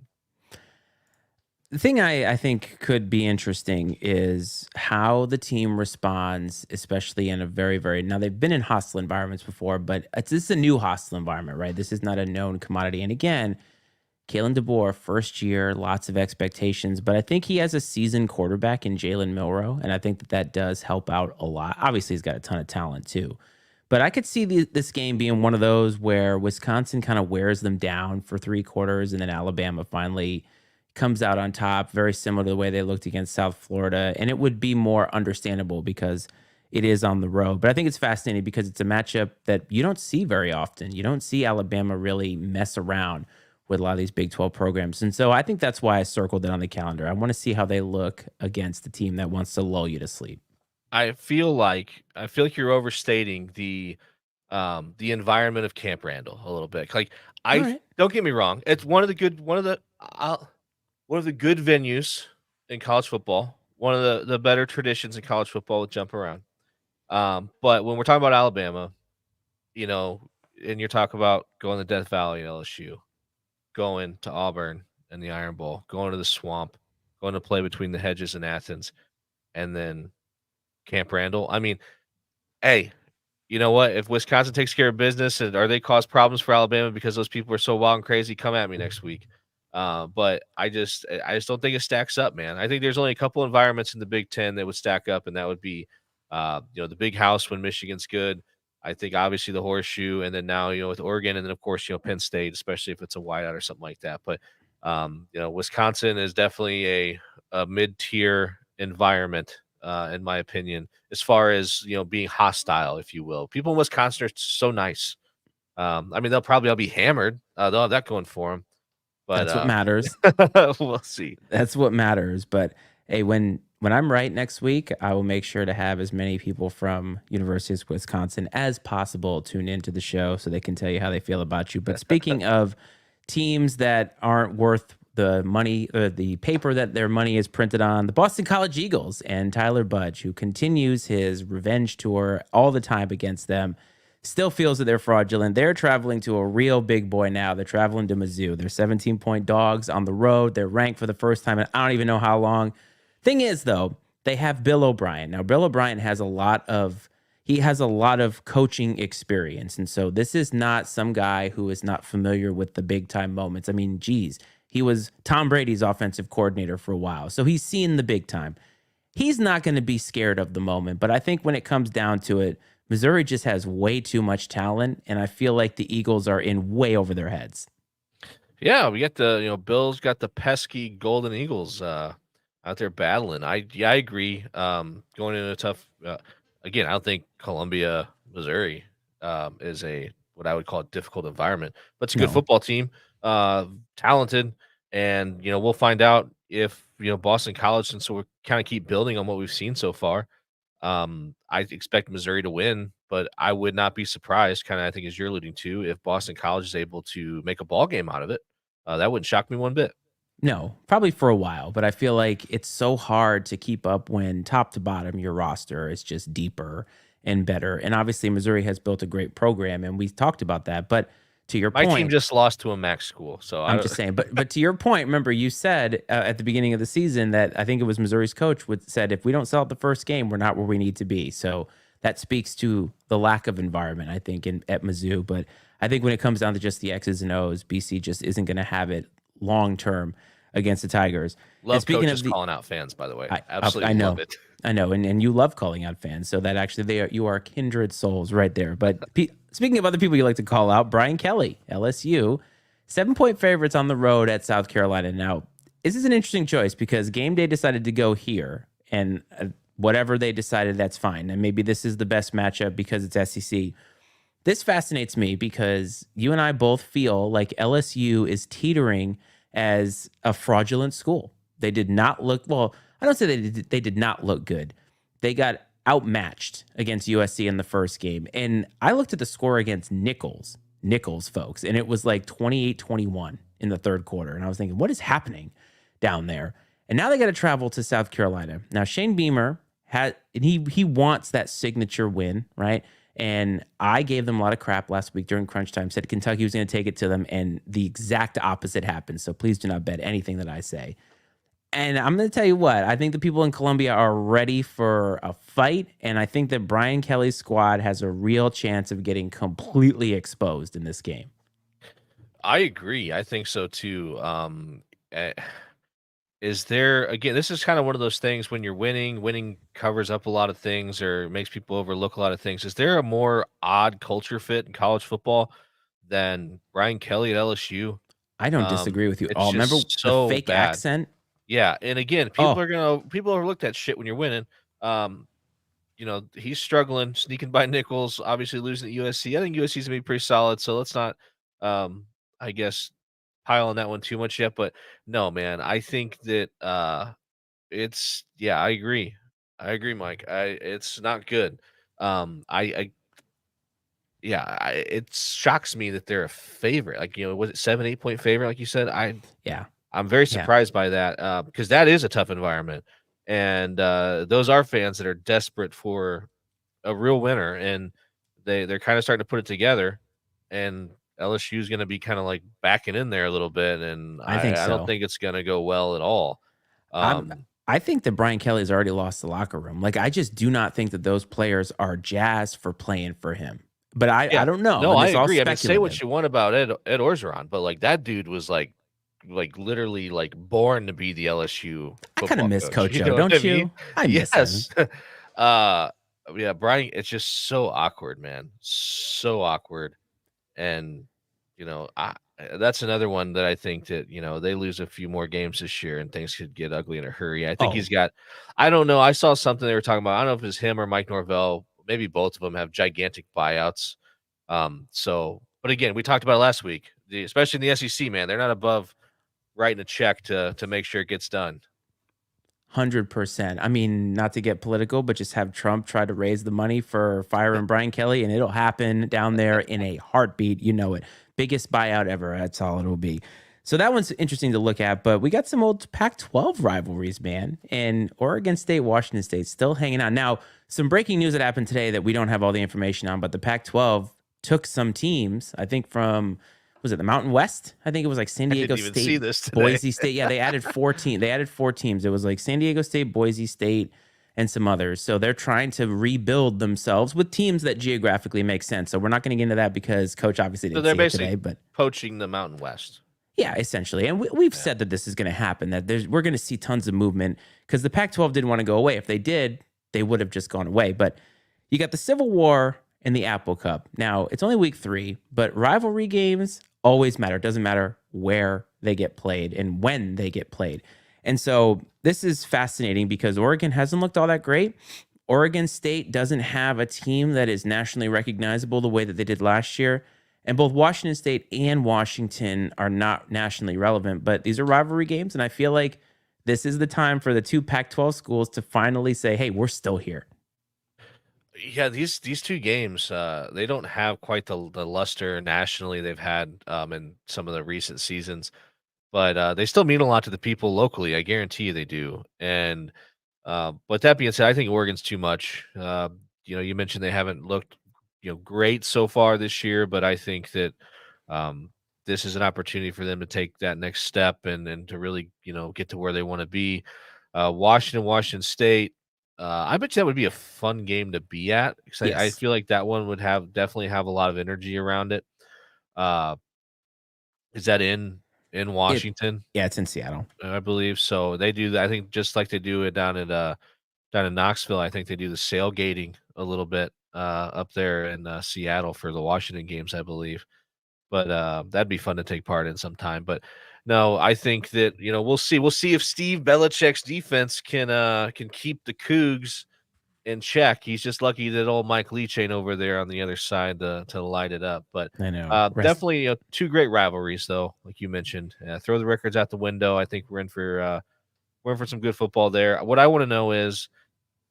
The thing I think could be interesting is how the team responds, especially in a very, very now they've been in hostile environments before, but this is a new hostile environment, right? This is not a known commodity. And again, Kalen DeBoer, first year, lots of expectations, but I think he has a seasoned quarterback in Jalen Milroe, and I think that does help out a lot. Obviously, he's got a ton of talent too. But I could see this game being one of those where Wisconsin kind of wears them down for 3 quarters, and then Alabama finally comes out on top, very similar to the way they looked against South Florida. And it would be more understandable because it is on the road. But I think it's fascinating because it's a matchup that you don't see very often. You don't see Alabama really mess around with a lot of these Big 12 programs. And so I think that's why I circled it on the calendar. I want to see how they look against the team that wants to lull you to sleep. I feel like you're overstating the environment of Camp Randall a little bit. Like All I right. don't get me wrong, it's one of the good venues in college football, one of the better traditions in college football with jump around. But when we're talking about Alabama, you know, and you're talking about going to Death Valley at LSU, going to Auburn and the Iron Bowl, going to the Swamp, going to play between the hedges in Athens, and then Camp Randall. I mean, hey, you know what? If Wisconsin takes care of business and or they cause problems for Alabama because those people are so wild and crazy, come at me next week. But I just don't think it stacks up, man. I think there's only a couple environments in the Big Ten that would stack up, and that would be, the Big House when Michigan's good. I think obviously the Horseshoe, and then now with Oregon, and then of course Penn State, especially if it's a whiteout or something like that. But Wisconsin is definitely a mid tier environment, in my opinion, as far as being hostile, if you will. People in Wisconsin are so nice. I mean, they'll probably all be hammered. They'll have that going for them, but That's what matters. we'll see. That's what matters. But hey, when I'm right next week, I will make sure to have as many people from University of Wisconsin as possible tune into the show so they can tell you how they feel about you. But speaking of teams that aren't worth the money or the paper that their money is printed on, the Boston College Eagles and Tyler Budge, who continues his revenge tour all the time against them, still feels that they're fraudulent. They're traveling to a real big boy now. They're traveling to Mizzou. They're 17-point dogs on the road. They're ranked for the first time in I don't even know how long. Thing is, though, they have Bill O'Brien. Now, Bill O'Brien has a lot of coaching experience. And so this is not some guy who is not familiar with the big time moments. I mean, geez, he was Tom Brady's offensive coordinator for a while. So he's seen the big time. He's not going to be scared of the moment. But I think when it comes down to it, Missouri just has way too much talent. And I feel like the Eagles are in way over their heads. Yeah, we got Bill's got the pesky Golden Eagles out there battling. I agree. Going into a tough again, I don't think Columbia, Missouri is a what I would call a difficult environment, but it's a good No. football team, talented, and we'll find out if Boston College, and so we kind of keep building on what we've seen so far. I expect Missouri to win, but I would not be surprised, kind of I think as you're alluding to, if Boston College is able to make a ball game out of it. That wouldn't shock me one bit. No, probably for a while, but I feel like it's so hard to keep up when top to bottom your roster is just deeper and better. And obviously, Missouri has built a great program, and we've talked about that. But to your My team point, just lost to a MAC school, so I I'm don't. just saying. But to your point, remember you said at the beginning of the season that I think it was Missouri's coach said if we don't sell out the first game, we're not where we need to be. So that speaks to the lack of environment, I think, at Mizzou. But I think when it comes down to just the X's and O's, BC just isn't going to have it long term against the Tigers. And Love speaking coaches of the, calling out fans, by the way. I Absolutely love know, it. I know, and you love calling out fans, so that actually you are kindred souls right there. But speaking of other people you like to call out, Brian Kelly, LSU, 7-point favorites on the road at South Carolina. Now, this is an interesting choice because game day decided to go here, and whatever they decided, that's fine. And maybe this is the best matchup because it's SEC. This fascinates me because you and I both feel like LSU is teetering as a fraudulent school. They did not look well. I don't say they did not look good. They got outmatched against USC in the first game. And I looked at the score against Nichols, folks, and it was like 28-21 in the third quarter. And I was thinking, what is happening down there? And now they got to travel to South Carolina. Now, Shane Beamer he wants that signature win, right? And I gave them a lot of crap last week during crunch time, said Kentucky was going to take it to them, and the exact opposite happened. So please do not bet anything that I say. And I'm going to tell you what, I think the people in Columbia are ready for a fight, and I think that Brian Kelly's squad has a real chance of getting completely exposed in this game. I agree. I think so too. is there again, this is kind of one of those things when you're winning covers up a lot of things or makes people overlook a lot of things. Is there a more odd culture fit in college football than Brian Kelly at LSU? I don't disagree with you at It's all. Remember just the so fake bad. accent? Yeah, and again, Oh, people overlook that shit when you're winning. Um, he's struggling, sneaking by nickels, obviously losing at USC. I think USC's gonna be pretty solid, so let's not, um, I guess, pile on that one too much yet. But no, man, I think that it's yeah, I agree. I agree, Mike. It's not good. I yeah, it shocks me that they're a favorite. Like, was it 7, 8 point favorite, like you said? yeah. I'm very Yeah. surprised by that, because that is a tough environment, and, those are fans that are desperate for a real winner, and they're kinda starting to put it together, and LSU is gonna be kinda, like, backing in there a little bit, and I think I don't so. think it's gonna go well at all. I'm Um, I think that Brian Kelly's already lost the locker room. Like, I just do not think that those players are jazzed for playing for him. But I yeah. don't know, No, and I it's all agree. I mean, say what speculative. you want about Ed Orgeron, but, like, that dude was, like, literally, like, born to be the LSU I kinda football miss coach, Coach you O, know what I don't mean? you? I miss him. Yes. Uh, yeah, Brian, it's just so awkward, man, so awkward, and, that's another one that I think that, they lose a few more games this year and things could get ugly in a hurry. I think Oh, he's got I don't know, I saw something they were talking about, I don't know if it's him or Mike Norvell, maybe both of them have gigantic buyouts. But again, we talked about it last week, especially in the SEC, man, they're not above writing a check to make sure it gets done. 100%. I mean, not to get political, but just have Trump try to raise the money for firing Brian Kelly, and it'll happen down there in a heartbeat. You know it. Biggest buyout ever. That's all it'll be. So that one's interesting to look at. But we got some old Pac 12 rivalries, man. And Oregon State, Washington State still hanging on. Now, some breaking news that happened today that we don't have all the information on, but the Pac 12 took some teams, I think from was it the Mountain West? I think it was like San I Diego didn't even see State, this today. Boise State. Yeah, they added 14. They added four teams. It was like San Diego State, Boise State, and some others. So they're trying to rebuild themselves with teams that geographically make sense. So we're not going to get into that because Coach obviously So didn't they're see it basically today, but poaching the Mountain West. yeah, essentially. And we've Yeah. said that this is going to happen, that we're going to see tons of movement because the Pac 12 didn't want to go away. If they did, they would have just gone away. But you got the Civil War and the Apple Cup. Now, it's only week 3, but rivalry games always matter. It doesn't matter where they get played and when they get played. And so this is fascinating because Oregon hasn't looked all that great. Oregon State doesn't have a team that is nationally recognizable the way that they did last year. And both Washington State and Washington are not nationally relevant, but these are rivalry games. And I feel like this is the time for the two Pac 12 schools to finally say, hey, we're still here. Yeah, these 2 games, they don't have quite the luster nationally they've had, in some of the recent seasons, but, they still mean a lot to the people locally, I guarantee you they do, and, but that being said, I think Oregon's too much. You mentioned they haven't looked, great so far this year, but I think that, um, this is an opportunity for them to take that next step and to really, get to where they wanna be. Washington State, I bet you that would be a fun game to be at because I Yes. feel like that one would definitely have a lot of energy around it. Uh, is that in It Washington? yeah, it's in Seattle. I believe so. They do that. I think just like they do it down in Knoxville. I think they do the sailgating a little bit up there in Seattle for the Washington games. I believe. But, that'd be fun to take part in sometime, but no, I think that, we'll see if Steve Belichick's defense can keep the Cougs in check. He's just lucky that old Mike Leach ain't over there on the other side to light it up, but, I know. Rest definitely, 2 great rivalries, though, like you mentioned. Throw the records out the window. I think we're in for some good football there. What I wanna know is,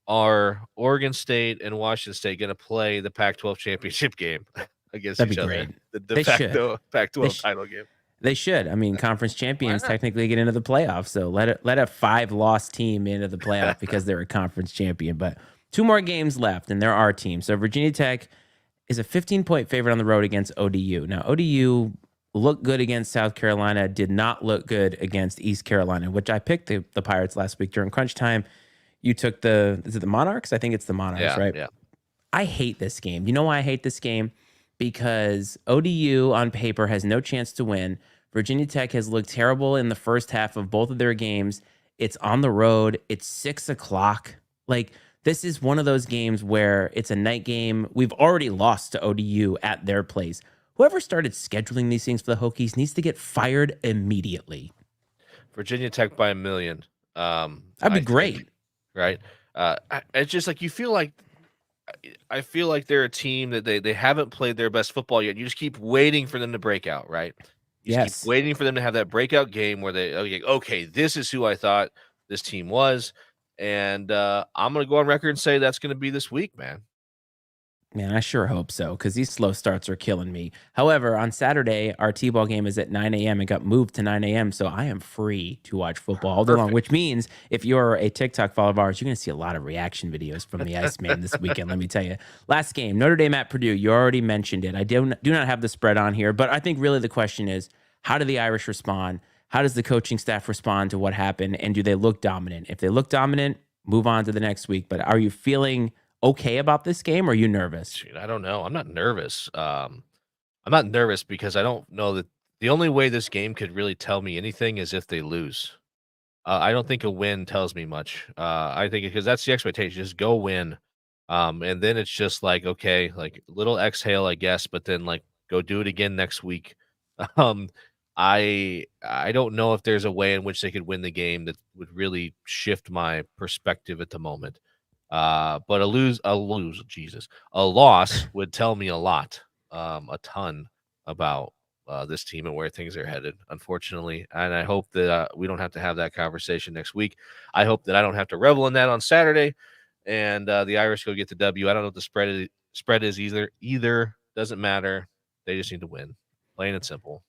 are Oregon State and Washington State gonna play the Pac-12 championship game against That'd be each other? great. The de They should. facto They Pac-12 sh- title game. they should. I mean, conference Why champions not? technically get into the playoffs. So let a 5-loss team into the playoff because they're a conference champion. But two more games left, and there are teams. So Virginia Tech is a 15-point favorite on the road against ODU. Now, ODU looked good against South Carolina, did not look good against East Carolina, which I picked the Pirates last week during crunch time. You took is it the Monarchs? I think it's the Monarchs, Yeah, right? yeah. I hate this game. You know why I hate this game? Because ODU on paper has no chance to win. Virginia Tech has looked terrible in the first half of both of their games. It's on the road. It's 6 o'clock. Like, this is one of those games where it's a night game. We've already lost to ODU at their place. Whoever started scheduling these things for the Hokies needs to get fired immediately. Virginia Tech by a million. That'd be I think, great. right? It's just like you feel like I feel like they're a team that they haven't played their best football yet. You just keep waiting for them to break out, right? You just keep Yes. waiting for them to have that breakout game where they okay, this is who I thought this team was, and I'm gonna go on record and say that's gonna be this week, man. Man, I sure hope so, because these slow starts are killing me. However, on Saturday, our T-ball game is at 9 a.m. and got moved to 9 a.m., so I am free to watch football all day long, Perfect. which means if you're a TikTok follower of ours, you're going to see a lot of reaction videos from the Iceman this weekend, let me tell you. Last game, Notre Dame at Purdue. You already mentioned it. I do not have the spread on here, but I think really the question is, how do the Irish respond? How does the coaching staff respond to what happened, and do they look dominant? If they look dominant, move on to the next week, but are you feeling okay about this game, or are you nervous? Shoot, I don't know. I'm not nervous. I'm not nervous because I don't know that the only way this game could really tell me anything is if they lose. I don't think a win tells me much. I think because that's the expectation, just go win. And then it's just like, okay, like little exhale, I guess, but then like go do it again next week. Um, I don't know if there's a way in which they could win the game that would really shift my perspective at the moment. But a loss would tell me a lot, a ton about this team and where things are headed, unfortunately. And I hope that we don't have to have that conversation next week. I hope that I don't have to revel in that on Saturday, and the Irish go get the W. I don't know what the spread is either. Either doesn't matter. They just need to win, plain and simple.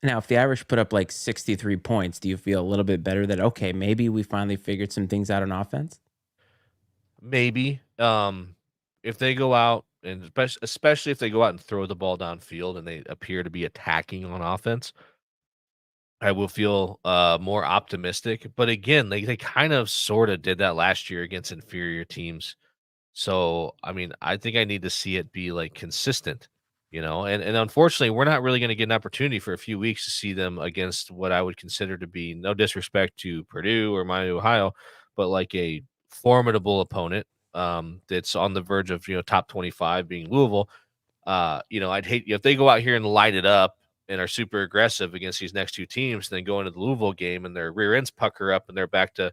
Now, if the Irish put up like 63 points, do you feel a little bit better that, okay, maybe we finally figured some things out on offense? Maybe if they go out and especially if they go out and throw the ball downfield and they appear to be attacking on offense, I will feel more optimistic. But again, they kind of sort of did that last year against inferior teams. So, I mean, I think I need to see it be like consistent, and unfortunately, we're not really going to get an opportunity for a few weeks to see them against what I would consider to be no disrespect to Purdue or Miami, Ohio, but like a formidable opponent that's on the verge of, top 25 being Louisville. I'd hate if they go out here and light it up and are super aggressive against these next two teams, then go into the Louisville game and their rear ends pucker up and they're back to,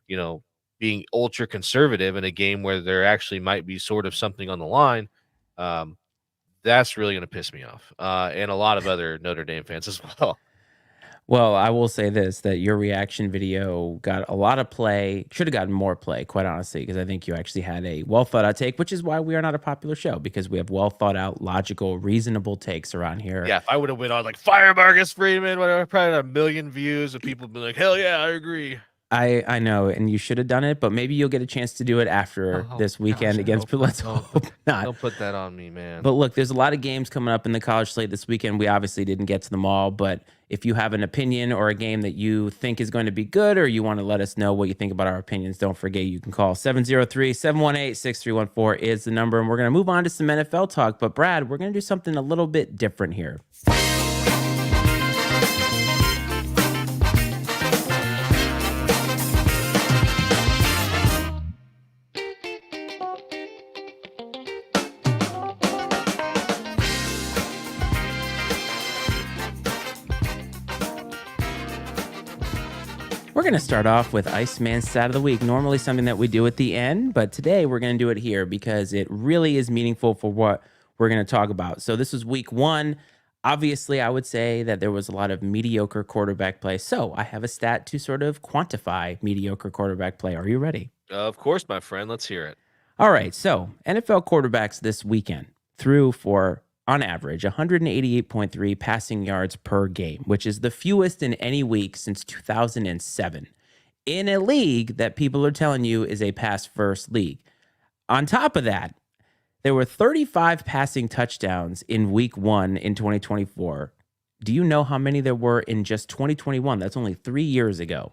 you know, being ultra conservative in a game where there actually might be sort of something on the line. Um, that's really going to piss me off, and a lot of other Notre Dame fans as well. Well, I will say this, that your reaction video got a lot of play, should have gotten more play, quite honestly, because I think you actually had a well thought out take, which is why we are not a popular show, because we have well thought out, logical, reasonable takes around here. Yeah, if I would have went on like fire Marcus Freeman, whatever, probably had a million views of people be like, hell yeah, I agree. I know, and you should have done it, but maybe you'll get a chance to do it after Oh this weekend gosh, I against. hope But not. let's hope not. Don't put that on me, man. But look, there's a lot of games coming up in the college slate this weekend. We obviously didn't get to them all, but if you have an opinion or a game that you think is going to be good, or you want to let us know what you think about our opinions, don't forget you can call 703-718-6314 is the number. And we're going to move on to some NFL talk. But Brad, we're going to do something a little bit different here. We're going to start off with Iceman's Stat of the Week, normally something that we do at the end, but today we're going to do it here because it really is meaningful for what we're going to talk about. So this is week one. Obviously, I would say that there was a lot of mediocre quarterback play. So I have a stat to sort of quantify mediocre quarterback play. Are you ready? Of course, my friend. Let's hear it. All right. So NFL quarterbacks this weekend threw for, on average, 188.3 passing yards per game, which is the fewest in any week since 2007, in a league that people are telling you is a pass-first league. On top of that, there were 35 passing touchdowns in week one in 2024. Do you know how many there were in just 2021? That's only 3 years ago.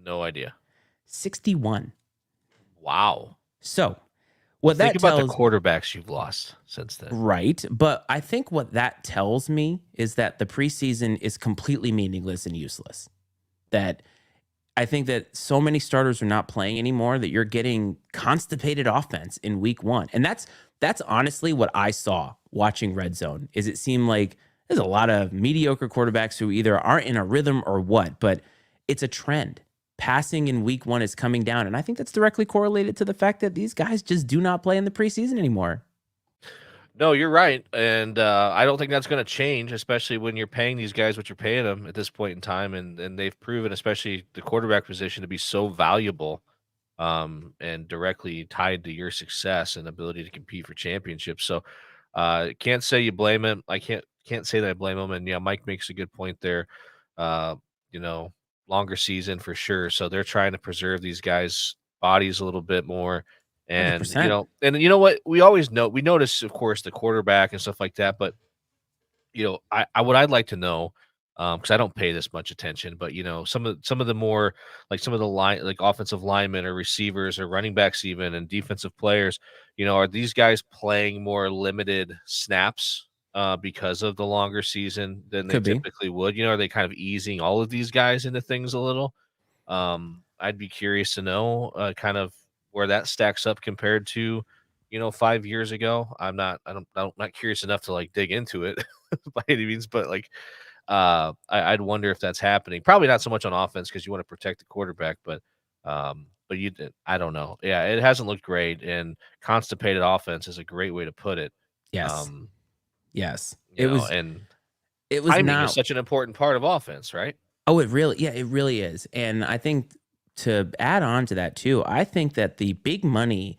No idea. 61. Wow. So what Think that about tells the quarterbacks you've lost since then. Right. But I think what that tells me is that the preseason is completely meaningless and useless. That I think that so many starters are not playing anymore that you're getting constipated offense in week one. And that's honestly what I saw watching Red Zone. Is it seemed like there's a lot of mediocre quarterbacks who either aren't in a rhythm or what, but it's a trend. Passing in week one is coming down. And I think that's directly correlated to the fact that these guys just do not play in the preseason anymore. No, you're right, and I don't think that's going to change, especially when you're paying these guys what you're paying them at this point in time, and they've proven, especially the quarterback position, to be so valuable, and directly tied to your success and ability to compete for championships. So, can't say you blame him. I can't say that I blame him. And yeah, Mike makes a good point there. Uh, you know, longer season for sure. So they're trying to preserve these guys' bodies a little bit more. And 100%. you know what? We always know we notice, of course, the quarterback and stuff like that. But I what I'd like to know, because I don't pay this much attention, but some of the more like some of the line like offensive linemen or receivers or running backs even and defensive players, are these guys playing more limited snaps because of the longer season than they Could be. typically would? Are they kind of easing all of these guys into things a little? I'd be curious to know kind of where that stacks up compared to 5 years ago. I'm not curious enough to like dig into it by any means, but like I'd wonder if that's happening. Probably not so much on offense because you want to protect the quarterback, but I don't know. Yeah, it hasn't looked great, and constipated offense is a great way to put it. Yes. Um, Yes. It was and it was timing is not. such an important part of offense, right? Oh, it really is. And I think to add on to that too, I think that the big money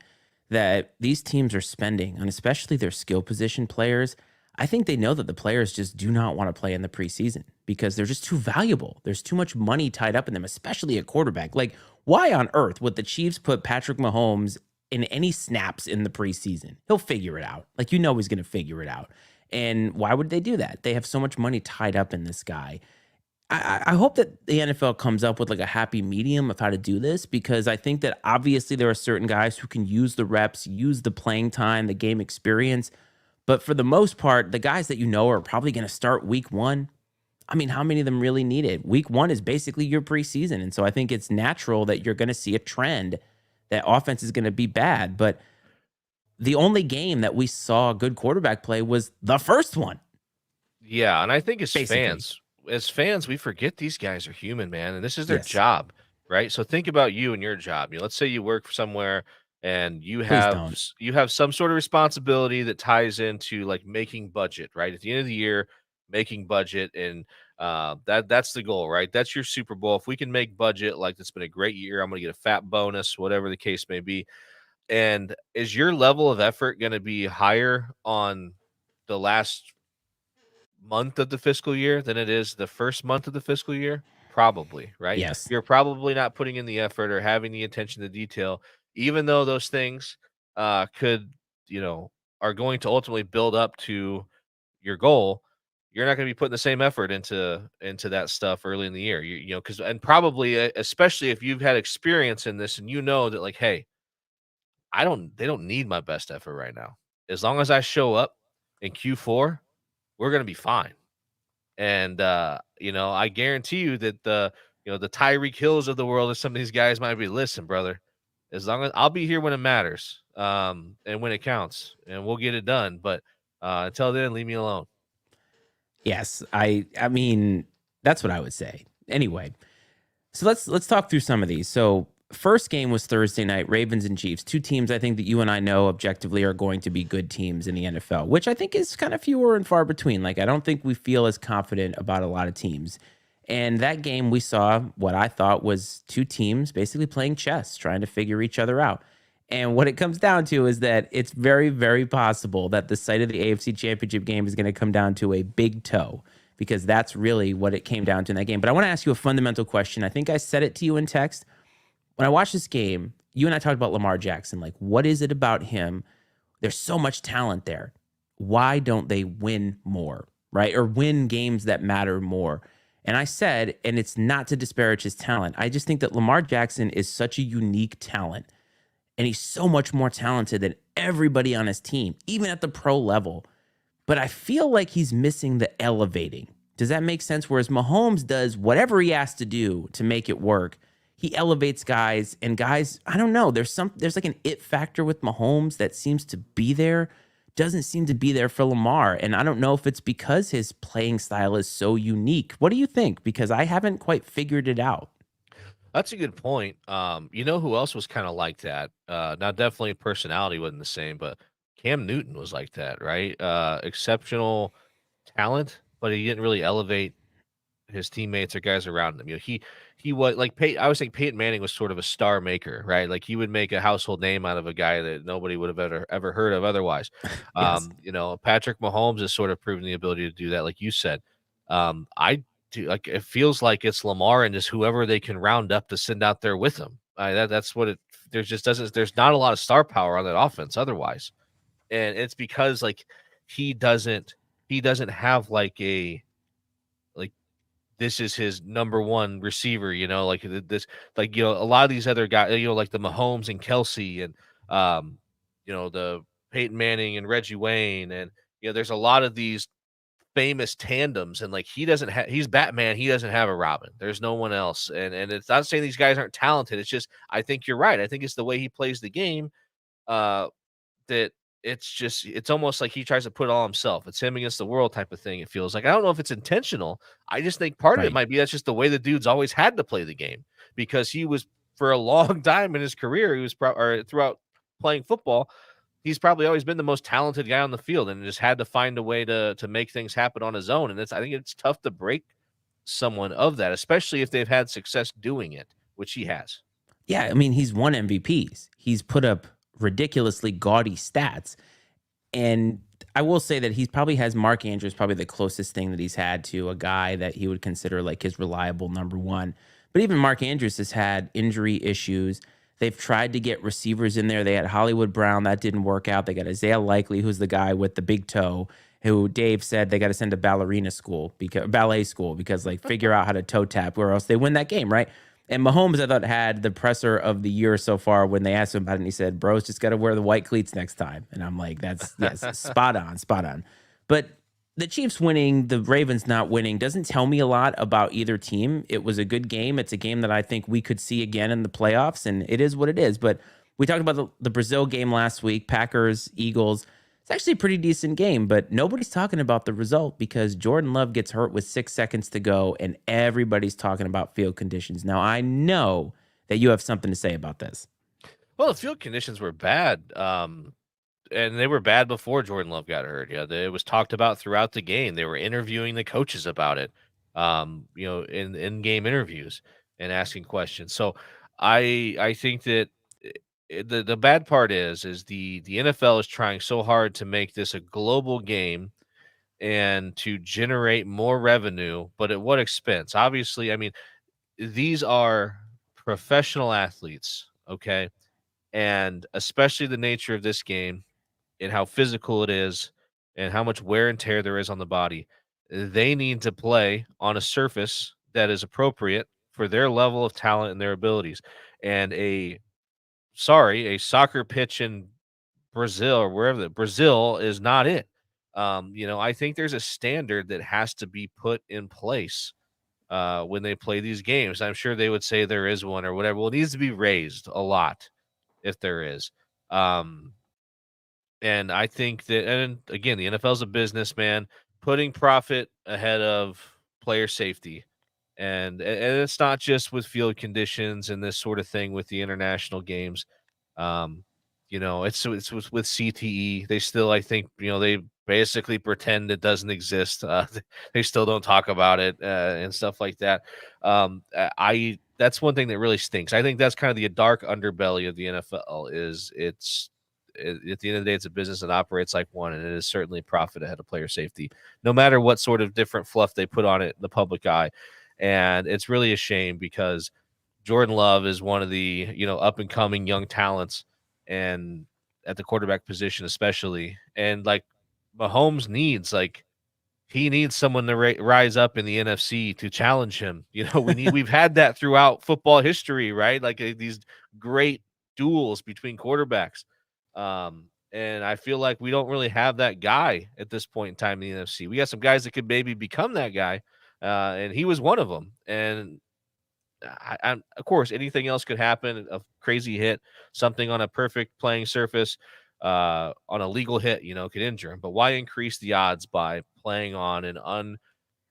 that these teams are spending on especially their skill position players, I think they know that the players just do not want to play in the preseason because they're just too valuable. There's too much money tied up in them, especially a quarterback. Like, why on earth would the Chiefs put Patrick Mahomes in any snaps in the preseason? He'll figure it out. Like, he's going to figure it out. And why would they do that? They have so much money tied up in this guy. I hope that the NFL comes up with like a happy medium of how to do this because I think that obviously there are certain guys who can use the reps, use the playing time, the game experience. But for the most part, the guys that are probably going to start week one. I mean, how many of them really need it? Week one is basically your preseason. And so I think it's natural that you're going to see a trend that offense is going to be bad. But the only game that we saw good quarterback play was the first one, Yeah, and I think basically. as fans, we forget these guys are human, man, and this is their Yes. job, right? So think about you and your job. Let's say you work somewhere and Please don't. you have some sort of responsibility that ties into like making budget, right? At the end of the year, making budget and that's the goal, right? That's your Super Bowl. If we can make budget, like it's been a great year, I'm gonna get a fat bonus, whatever the case may be. And is your level of effort gonna be higher on the last month of the fiscal year than it is the first month of the fiscal year? Probably, right? Yes. You're probably not putting in the effort or having the attention to detail, even though those things could, you know, are going to ultimately build up to your goal. You're not going to be putting the same effort into that stuff early in the year. Because and probably especially if you've had experience in this and you know that like, hey, they don't need my best effort right now. As long as I show up in Q4, we're going to be fine. And, I guarantee you that the Tyreek Hills of the world, or some of these guys might be, listen, brother, as long as I'll be here when it matters, and when it counts, and we'll get it done. But until then, leave me alone. Yes. I mean, that's what I would say. Anyway, so let's talk through some of these. So first game was Thursday night, Ravens and Chiefs, two teams I think that you and I know objectively are going to be good teams in the NFL, which I think is kind of fewer and far between. Like I don't think we feel as confident about a lot of teams. And that game we saw what I thought was two teams basically playing chess, trying to figure each other out. And what it comes down to is that it's very, very possible that the site of the AFC Championship game is going to come down to a big toe because that's really what it came down to in that game. But I want to ask you a fundamental question. I think I said it to you in text. When I watched this game, you and I talked about Lamar Jackson. Like, what is it about him? There's so much talent there. Why don't they win more, right? Or win games that matter more? And I said, and it's not to disparage his talent. I just think that Lamar Jackson is such a unique talent and he's so much more talented than everybody on his team, even at the pro level. But I feel like he's missing the elevating. Does that make sense? Whereas Mahomes does whatever he has to do to make it work. he elevates guys, and guys, I don't know, there's like an it factor with Mahomes that seems to be there, doesn't seem to be there for Lamar, and I don't know if it's because his playing style is so unique. What do you think? Because I haven't quite figured it out. That's a good point. You know who else was kind of like that? Now, definitely personality wasn't the same, but Cam Newton was like that, right? Exceptional talent, but he didn't really elevate his teammates or guys around him. You know, he was like I was think Peyton Manning was sort of a star maker, right? Like he would make a household name out of a guy that nobody would have ever heard of otherwise. Yes. You know, Patrick Mahomes has sort of proven the ability to do that, like you said. I do like it feels like it's Lamar and just whoever they can round up to send out there with him. That's what it. There's not a lot of star power on that offense otherwise, and it's because like he doesn't he doesn't have like this is his number one receiver, you know, like this, like, you know, a lot of these other guys, you know, like the Mahomes and Kelsey and, um, you know, the Peyton Manning and Reggie Wayne. And, you know, there's a lot of these famous tandems and like he doesn't have, he's Batman. He doesn't have a Robin. There's no one else. And it's not saying these guys aren't talented. It's just, I think you're right. I think it's the way he plays the game. Uh, that it's almost like he tries to put it all himself. It's him against the world type of thing, it feels like. I don't know if it's intentional. I just think part of it Right. might be that's just the way the dude's always had to play the game because he was for a long time in his career, he was or throughout playing football, he's probably always been the most talented guy on the field and just had to find a way to make things happen on his own. And I think it's tough to break someone of that, especially if they've had success doing it, which he has. Yeah, I mean, he's won MVPs. He's put up ridiculously gaudy stats. And I will say that he probably has Mark Andrews, probably the closest thing that he's had to a guy that he would consider like his reliable number one. But even Mark Andrews has had injury issues. They've tried to get receivers in there. They had Hollywood Brown, that didn't work out. They got Isaiah Likely, who's the guy with the big toe, who Dave said they got to send to ballet school because like figure out how to toe tap, or else they win that game, right? And Mahomes, I thought, had the presser of the year so far when they asked him about it. And he said, bro's just got to wear the white cleats next time. And I'm like, that's, yes, spot on, spot on. But the Chiefs winning, the Ravens not winning doesn't tell me a lot about either team. It was a good game. It's a game that I think we could see again in the playoffs, and it is what it is. But we talked about the Brazil game last week, Packers, Eagles. It's actually a pretty decent game, but nobody's talking about the result because Jordan Love gets hurt with 6 seconds to go, and everybody's talking about field conditions. Now, I know that you have something to say about this. Well, the field conditions were bad. And they were bad before Jordan Love got hurt. Yeah, it was talked about throughout the game. They were interviewing the coaches about it, you know, in game interviews and asking questions. So I think that the bad part is the NFL is trying so hard to make this a global game and to generate more revenue, but at what expense? Obviously, I mean, these are professional athletes, okay? And especially the nature of this game and how physical it is and how much wear and tear there is on the body. They need to play on a surface that is appropriate for their level of talent and their abilities. And a soccer pitch in Brazil or wherever Brazil is not it. You know, I think there's a standard that has to be put in place when they play these games. I'm sure they would say there is one or whatever. Well, it needs to be raised a lot if there is. Um, and I think that, and again, the NFL is a business, man, putting profit ahead of player safety. And it's not just with field conditions and this sort of thing with the international games. Um, you know, it's with CTE. They still, I think, you know, they basically pretend it doesn't exist. They still don't talk about it and stuff like that. I That's one thing that really stinks. I think that's kind of the dark underbelly of the NFL. At the end of the day, it's a business that operates like one, and it is certainly profit ahead of player safety, no matter what sort of different fluff they put on it in the public eye. And it's really a shame because Jordan Love is one of the, you know, up and coming young talents and at the quarterback position, especially. And like Mahomes needs, like, he needs someone to rise up in the NFC to challenge him. You know, we've had that throughout football history, right? Like these great duels between quarterbacks. And I feel like we don't really have that guy at this point in time in the NFC. We got some guys that could maybe become that guy, and he was one of them. And of course, anything else could happen. A crazy hit, something on a perfect playing surface, on a legal hit, could injure him. But why increase the odds by playing on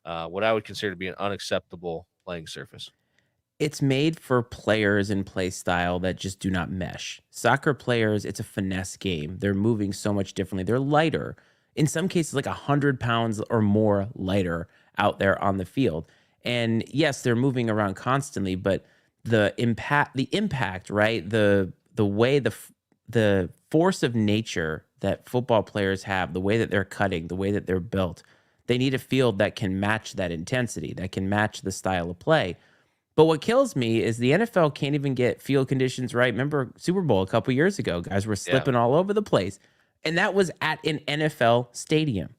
what I would consider to be an unacceptable playing surface? It's made for players and play style that just do not mesh. Soccer players, it's a finesse game. They're moving so much differently. They're lighter. In some cases, like 100 pounds or more lighter out there on the field. And yes, they're moving around constantly, but the impact, right? The way the force of nature that football players have, the way that they're cutting, the way that they're built, they need a field that can match that intensity, that can match the style of play. But what kills me is the NFL can't even get field conditions right. Remember Super Bowl a couple years ago, guys were Yeah. slipping all over the place. And that was at an NFL stadium.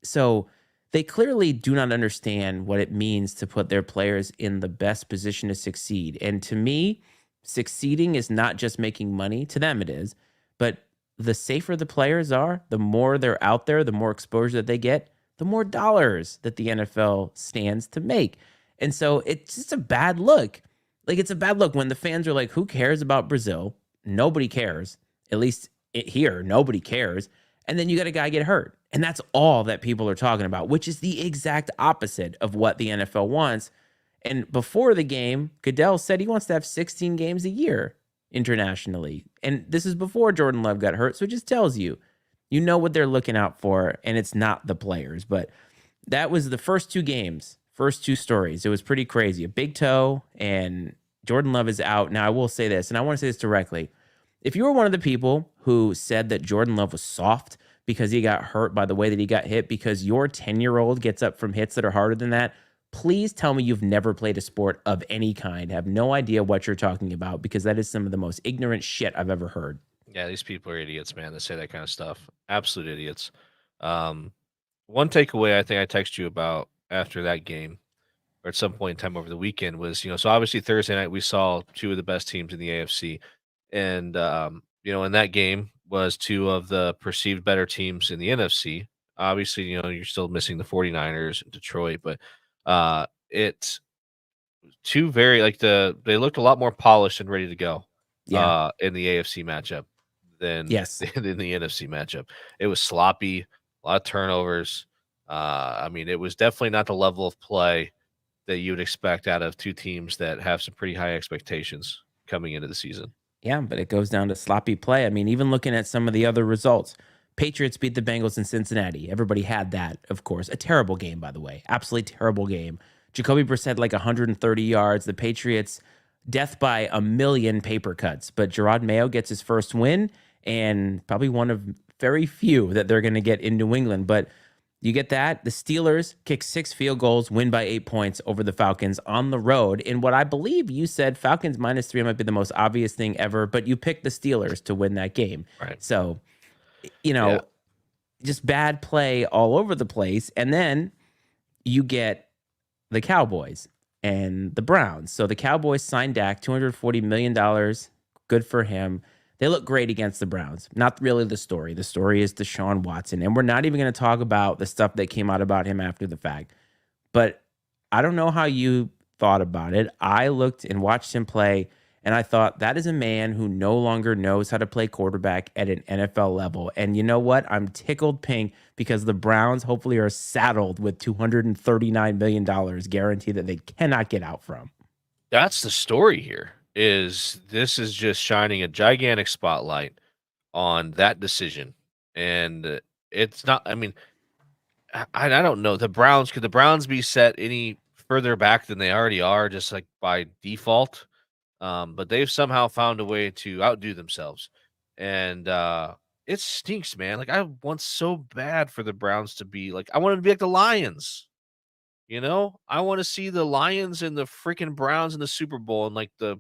So they clearly do not understand what it means to put their players in the best position to succeed. And to me, succeeding is not just making money. To them, it is. But the safer the players are, the more they're out there, the more exposure that they get, the more dollars that the NFL stands to make. And so it's just a bad look. Like, it's a bad look when the fans are like, who cares about Brazil? Nobody cares. At least here, nobody cares. And then you got a guy get hurt. And that's all that people are talking about, which is the exact opposite of what the NFL wants. And before the game, Goodell said he wants to have 16 games a year internationally. And this is before Jordan Love got hurt. So it just tells you, you know what they're looking out for, and it's not the players. But that was the first two games, first two stories. It was pretty crazy. A big toe, and Jordan Love is out. Now, I will say this, and I want to say this directly. If you were one of the people who said that Jordan Love was soft because he got hurt by the way that he got hit, because your 10-year-old gets up from hits that are harder than that, please tell me you've never played a sport of any kind, have no idea what you're talking about, because that is some of the most ignorant shit I've ever heard. Yeah, these people are idiots, man, that say that kind of stuff. Absolute idiots. Um, One takeaway I think I texted you about after that game, or at some point in time over the weekend, was, so obviously Thursday night we saw two of the best teams in the AFC. And in that game was two of the perceived better teams in the NFC. Obviously, you're still missing the 49ers and Detroit, but it's two very they looked a lot more polished and ready to go Yeah. in the AFC matchup than Yes. in the NFC matchup. It was sloppy, a lot of turnovers. I mean, it was definitely not the level of play that you would expect out of two teams that have some pretty high expectations coming into the season. Yeah, but it goes down to sloppy play. I mean, even looking at some of the other results, Patriots beat the Bengals in Cincinnati. Everybody had that, of course. A terrible game, by the way. Absolutely terrible game. Jacoby Brissett, like 130 yards. The Patriots, death by a million paper cuts. But Gerard Mayo gets his first win, and probably one of very few that they're going to get in New England. But you get that. The Steelers kick 6 field goals, win by 8 points over the Falcons on the road. In what I believe you said, Falcons -3 might be the most obvious thing ever, but you picked the Steelers to win that game. Right. So, you Yeah. know, just bad play all over the place. And then you get the Cowboys and the Browns. So the Cowboys signed Dak, $240 million. Good for him. They look great against the Browns. Not really the story. The story is Deshaun Watson. And we're not even going to talk about the stuff that came out about him after the fact. But I don't know how you thought about it. I looked and watched him play, and I thought that is a man who no longer knows how to play quarterback at an NFL level. And you know what? I'm tickled pink because the Browns hopefully are saddled with $239 million guaranteed that they cannot get out from. That's the story here. Is this is just shining a gigantic spotlight on that decision. And it's not, I mean, I don't know. Could the Browns be set any further back than they already are, just like by default? But they've somehow found a way to outdo themselves. And it stinks, man. Like, I want so bad for the Browns to be like, I want them to be like the Lions. I want to see the Lions and the freaking Browns in the Super Bowl, and like the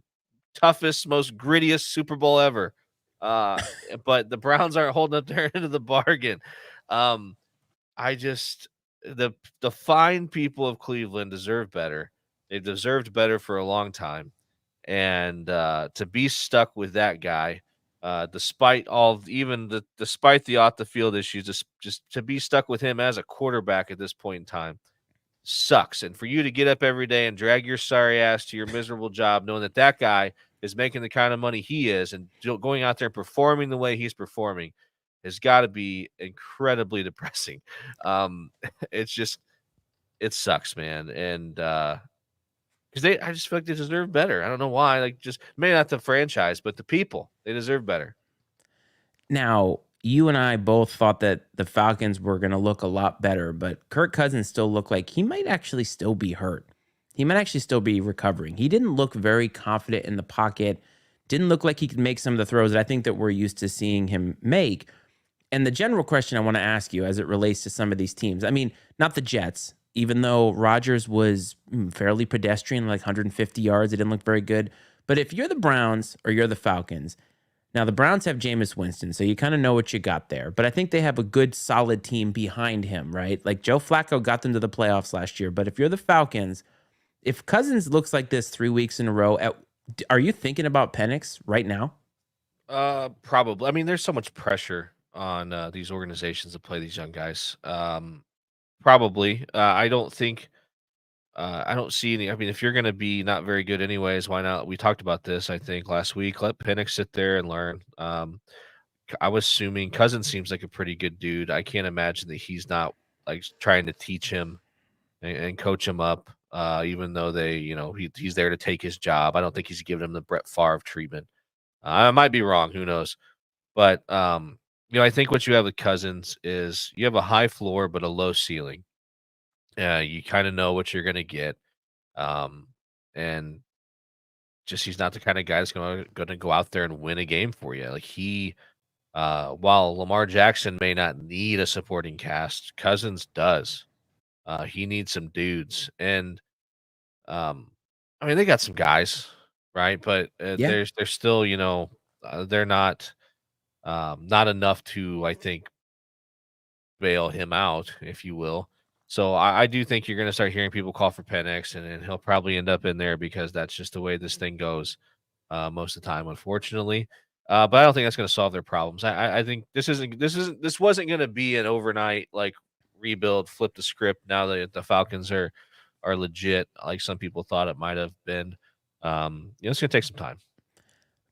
toughest, most grittiest Super Bowl ever. But the Browns aren't holding up their end of the bargain. Um, I just the fine people of Cleveland deserve better. They've deserved better for a long time, and to be stuck with that guy, despite despite the off the field issues, just to be stuck with him as a quarterback at this point in time, sucks. And for you to get up every day and drag your sorry ass to your miserable job, knowing that that guy is making the kind of money he is and going out there and performing the way he's performing has got to be incredibly depressing. Um, it's just, it sucks, man. And, because I just feel like they deserve better. I don't know why. Like, just maybe not the franchise, but the people, they deserve better. Now, you and I both thought that the Falcons were going to look a lot better, but Kirk Cousins still looked like he might actually still be hurt. He might actually still be recovering. He didn't look very confident in the pocket. Didn't look like he could make some of the throws that I think that we're used to seeing him make. And the general question I want to ask you as it relates to some of these teams, I mean, not the Jets, even though Rodgers was fairly pedestrian, like 150 yards, it didn't look very good. But if you're the Browns or you're the Falcons, now the Browns have Jameis Winston, so you kind of know what you got there. But I think they have a good, solid team behind him, right? Like Joe Flacco got them to the playoffs last year. But if you're the Falcons, if Cousins looks like this 3 weeks in a row, are you thinking about Penix right now? Probably. I mean, there's so much pressure on these organizations to play these young guys. Probably. I don't see any. I mean, if you're going to be not very good anyways, why not? We talked about this, I think, last week. Let Penix sit there and learn. I was assuming Cousins seems like a pretty good dude. I can't imagine that he's not like trying to teach him and coach him up. Even though he's there to take his job. I don't think he's giving him the Brett Favre treatment. I might be wrong. Who knows? But I think what you have with Cousins is you have a high floor but a low ceiling. You kind of know what you're going to get, um, and just he's not the kind of guy that's going to go out there and win a game for you. Like while Lamar Jackson may not need a supporting cast, Cousins does. He needs some dudes, and um, I mean they got some guys, right? But Yeah. they're still they're not enough to I think bail him out, if you will. So I do think you're going to start hearing people call for Penix, and he'll probably end up in there because that's just the way this thing goes most of the time, unfortunately. But I don't think that's going to solve their problems. I think this wasn't going to be an overnight like rebuild, flip the script. Now that the Falcons are legit, like some people thought it might have been. It's going to take some time.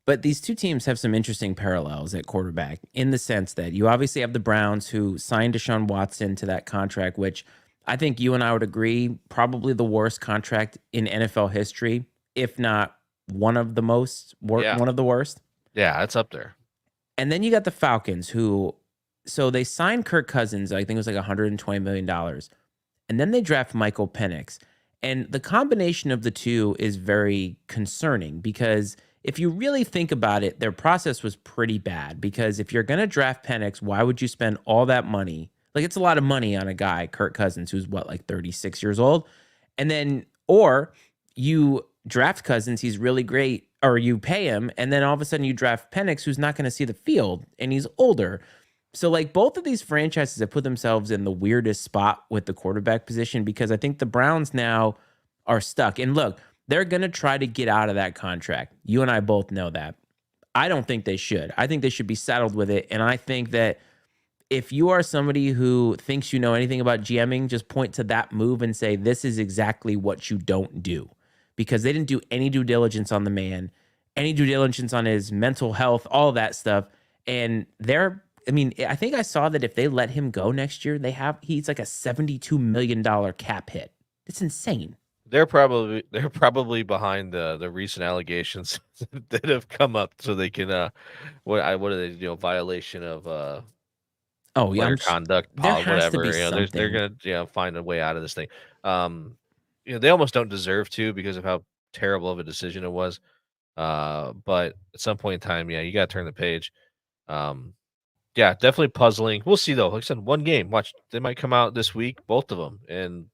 But these two teams have some interesting parallels at quarterback in the sense that you obviously have the Browns who signed Deshaun Watson to that contract, which I think you and I would agree probably the worst contract in NFL history, if not one of the Yeah, one of the worst. yeah, it's up there. And then you got the Falcons so they signed Kirk Cousins, I think it was like $120 million. And then they draft Michael Penix. And the combination of the two is very concerning because if you really think about it, their process was pretty bad. Because if you're going to draft Penix, why would you spend all that money? Like, it's a lot of money on a guy, Kirk Cousins, who's like 36 years old. And then, or you draft Cousins, he's really great, or you pay him, and then all of a sudden you draft Penix, who's not going to see the field, and he's older. So, like, both of these franchises have put themselves in the weirdest spot with the quarterback position because I think the Browns now are stuck. And look, they're going to try to get out of that contract. You and I both know that. I don't think they should. I think they should be saddled with it. And I think that if you are somebody who thinks you know anything about GMing, just point to that move and say, this is exactly what you don't do. Because they didn't do any due diligence on the man, any due diligence on his mental health, all that stuff. And I think I saw that if they let him go next year, he's like a $72 million cap hit. It's insane. They're probably behind the recent allegations that have come up, so they can what are they violation of Oh yeah, player conduct there has to whatever be they're something. gonna find a way out of this thing. They almost don't deserve to because of how terrible of a decision it was. But at some point in time, yeah, you got to turn the page. Um, yeah, definitely puzzling. We'll see though. Like I said, one game. Watch, they might come out this week, both of them, and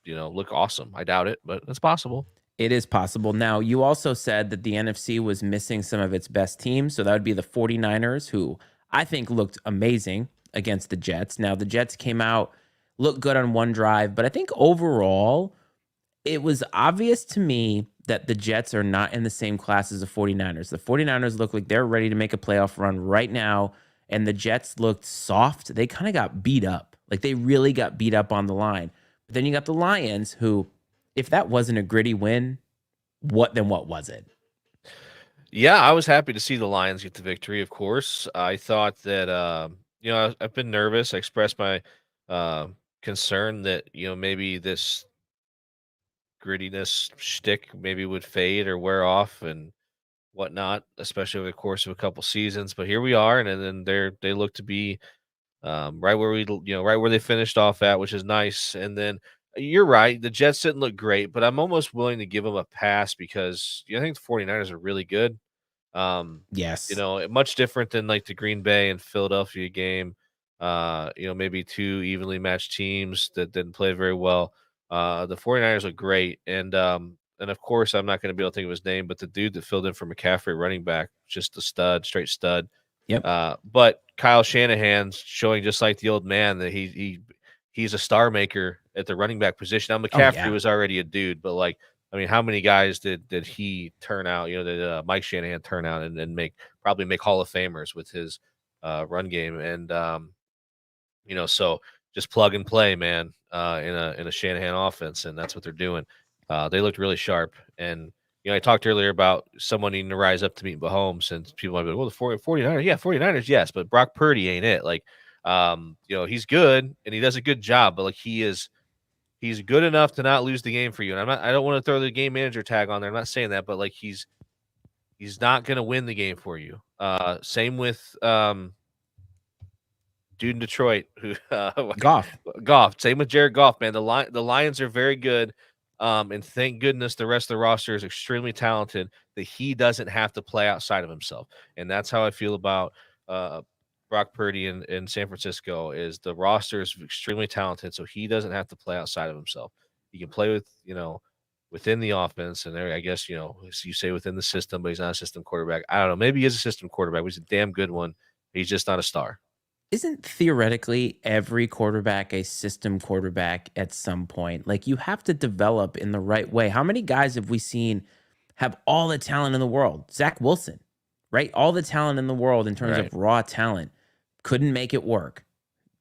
look awesome. I doubt it, but it's possible. It is possible. Now, you also said that the NFC was missing some of its best teams. So that would be the 49ers, who I think looked amazing against the Jets. Now, the Jets came out, looked good on one drive, but I think overall, it was obvious to me that the Jets are not in the same class as the 49ers. The 49ers look like they're ready to make a playoff run right now, and the Jets looked soft. They kind of got beat up. Like they really got beat up on the line. But then you got the Lions, who, if that wasn't a gritty win, what was it? Yeah, I was happy to see the Lions get the victory, of course. I thought that, I've been nervous. I expressed my uh, concern that, maybe this grittiness shtick maybe would fade or wear off and whatnot, especially over the course of a couple seasons. But here we are, and then they look to be right where right where they finished off at, which is nice. And then you're right, the Jets didn't look great, but I'm almost willing to give them a pass because I think the 49ers are really good. Yes. Much different than like the Green Bay and Philadelphia game. Maybe two evenly matched teams that didn't play very well. The 49ers look great. And of course I'm not going to be able to think of his name, but the dude that filled in for McCaffrey running back, just a stud, straight stud. Yep. But Kyle Shanahan's showing just like the old man that he's a star maker at the running back position. Now Oh McCaffrey yeah. was already a dude, but like I mean, how many guys did he turn out? Did Mike Shanahan turn out and probably make Hall of Famers with his run game? And so just plug and play, man, in a Shanahan offense, and that's what they're doing. They looked really sharp, and I talked earlier about someone needing to rise up to meet Mahomes, and people might be like, well, the 49ers, yeah, 49ers, yes, but Brock Purdy ain't it. Like, he's good and he does a good job, but like he's good enough to not lose the game for you. And I don't want to throw the game manager tag on there. I'm not saying that, but like he's not going to win the game for you. Same with dude in Detroit who Goff. Goff. Same with Jared Goff, man. The Lions are very good. And thank goodness the rest of the roster is extremely talented that he doesn't have to play outside of himself. And that's how I feel about Brock Purdy in San Francisco is the roster is extremely talented, so he doesn't have to play outside of himself. He can play within the offense, and there, I guess, as you say within the system, but he's not a system quarterback. I don't know. Maybe he is a system quarterback, but he's a damn good one. He's just not a star. Isn't theoretically every quarterback a system quarterback at some point? Like you have to develop in the right way. How many guys have we seen have all the talent in the world? Zach Wilson, right? All the talent in the world in terms Right. of raw talent. Couldn't make it work.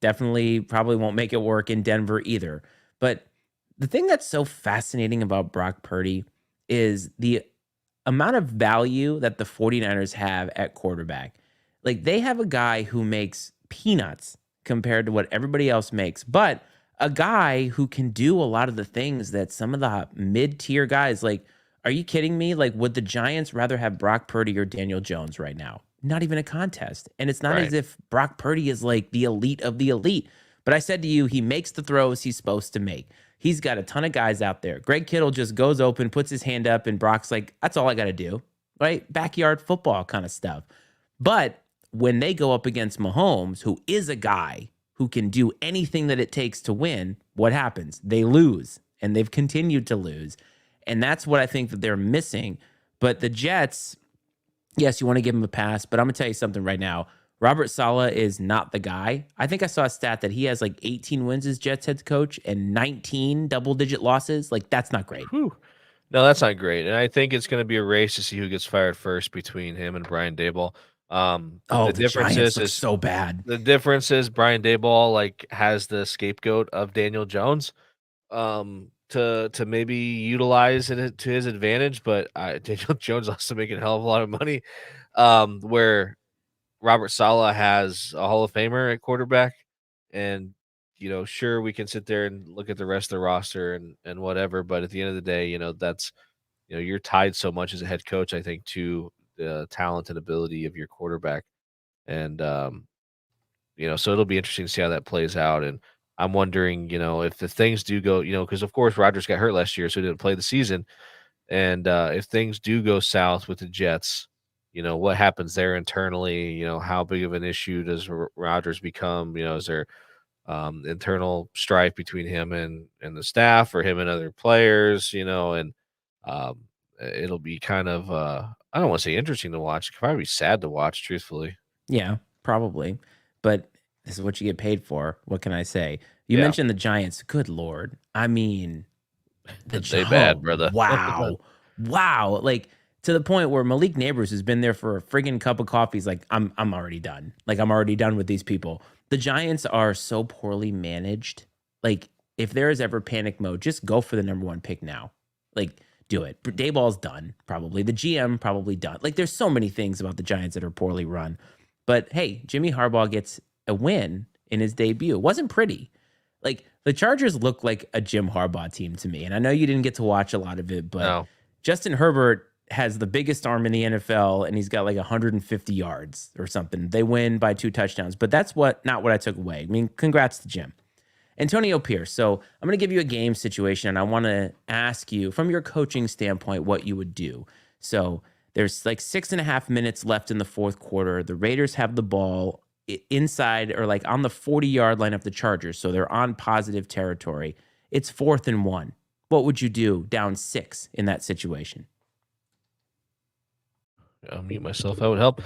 Definitely probably won't make it work in Denver either. But the thing that's so fascinating about Brock Purdy is the amount of value that the 49ers have at quarterback. Like they have a guy who makes peanuts compared to what everybody else makes, but a guy who can do a lot of the things that some of the mid-tier guys like, are you kidding me? Like would the Giants rather have Brock Purdy or Daniel Jones right now? Not even a contest. And it's not as Right. if Brock Purdy is like the elite of the elite. But I said to you, he makes the throws he's supposed to make. He's got a ton of guys out there. Greg Kittle just goes open, puts his hand up, and Brock's like, that's all I got to do, right? Backyard football kind of stuff. But when they go up against Mahomes, who is a guy who can do anything that it takes to win, what happens? They lose, and they've continued to lose. And that's what I think that they're missing. But the Jets, yes, you want to give them a pass, but I'm going to tell you something right now. Robert Saleh is not the guy. I think I saw a stat that he has like 18 wins as Jets head coach and 19 double-digit losses. Like, that's not great. Whew. No, that's not great. And I think it's going to be a race to see who gets fired first between him and Brian Daboll. Oh, The the difference Giants is, look so bad. Brian Daboll like has the scapegoat of Daniel Jones to maybe utilize it to his advantage, but Daniel Jones also making a hell of a lot of money. Where Robert Saleh has a Hall of Famer at quarterback, and sure we can sit there and look at the rest of the roster and whatever, but at the end of the day, that's you're tied so much as a head coach, I think, to the talent and ability of your quarterback, and so it'll be interesting to see how that plays out. And I'm wondering, if the things do go, because of course Rodgers got hurt last year, so he didn't play the season. And if things do go south with the Jets, what happens there internally? How big of an issue does Rodgers become? Is there internal strife between him and the staff, or him and other players? And um, it'll be kind of I don't want to say interesting to watch. It could probably be sad to watch, truthfully. Yeah, probably. But this is what you get paid for. What can I say? You Yeah, mentioned the Giants. Good Lord. I mean, they oh, bad, brother. wow. Wow. Like to the point where Malik Neighbors has been there for a friggin' cup of coffee. He's like, I'm already done. Like, I'm already done with these people. The Giants are so poorly managed. Like, if there is ever panic mode, just go for the number one pick now. Like, do it. Dayball's done, probably. The GM probably done. Like, there's so many things about the Giants that are poorly run. But hey, Jimmy Harbaugh gets a win in his debut. It wasn't pretty. Like, the Chargers look like a Jim Harbaugh team to me. And I know you didn't get to watch a lot of it, but No. Justin Herbert has the biggest arm in the NFL, and he's got like 150 yards or something. They win by 2 touchdowns, but that's not what I took away. I mean, congrats to Jim. Antonio Pierce. So I'm going to give you a game situation, and I want to ask you from your coaching standpoint what you would do. So there's like 6.5 minutes left in the fourth quarter. The Raiders have the ball inside or like on the 40-yard line of the Chargers. So they're on positive territory. It's 4th and 1. What would you do down 6 in that situation? I'll mute myself. That would help.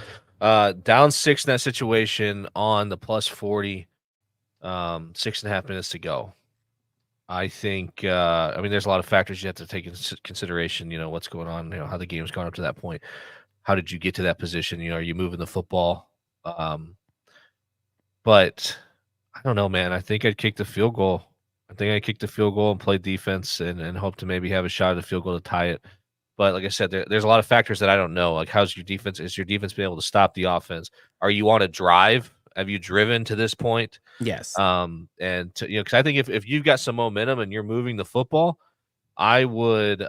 Down 6 in that situation on the plus 40, 6.5 minutes to go. I think, I mean, there's a lot of factors you have to take into consideration, what's going on, how the game's gone up to that point. How did you get to that position? Are you moving the football? But I don't know, man. I think I'd kick the field goal. I think I'd kick the field goal and play defense and hope to maybe have a shot at a field goal to tie it. But like I said, there's a lot of factors that I don't know. Like, how's your defense? Is your defense been able to stop the offense? Are you on a drive? Have you driven to this point? Yes. And because I think if you've got some momentum and you're moving the football, I would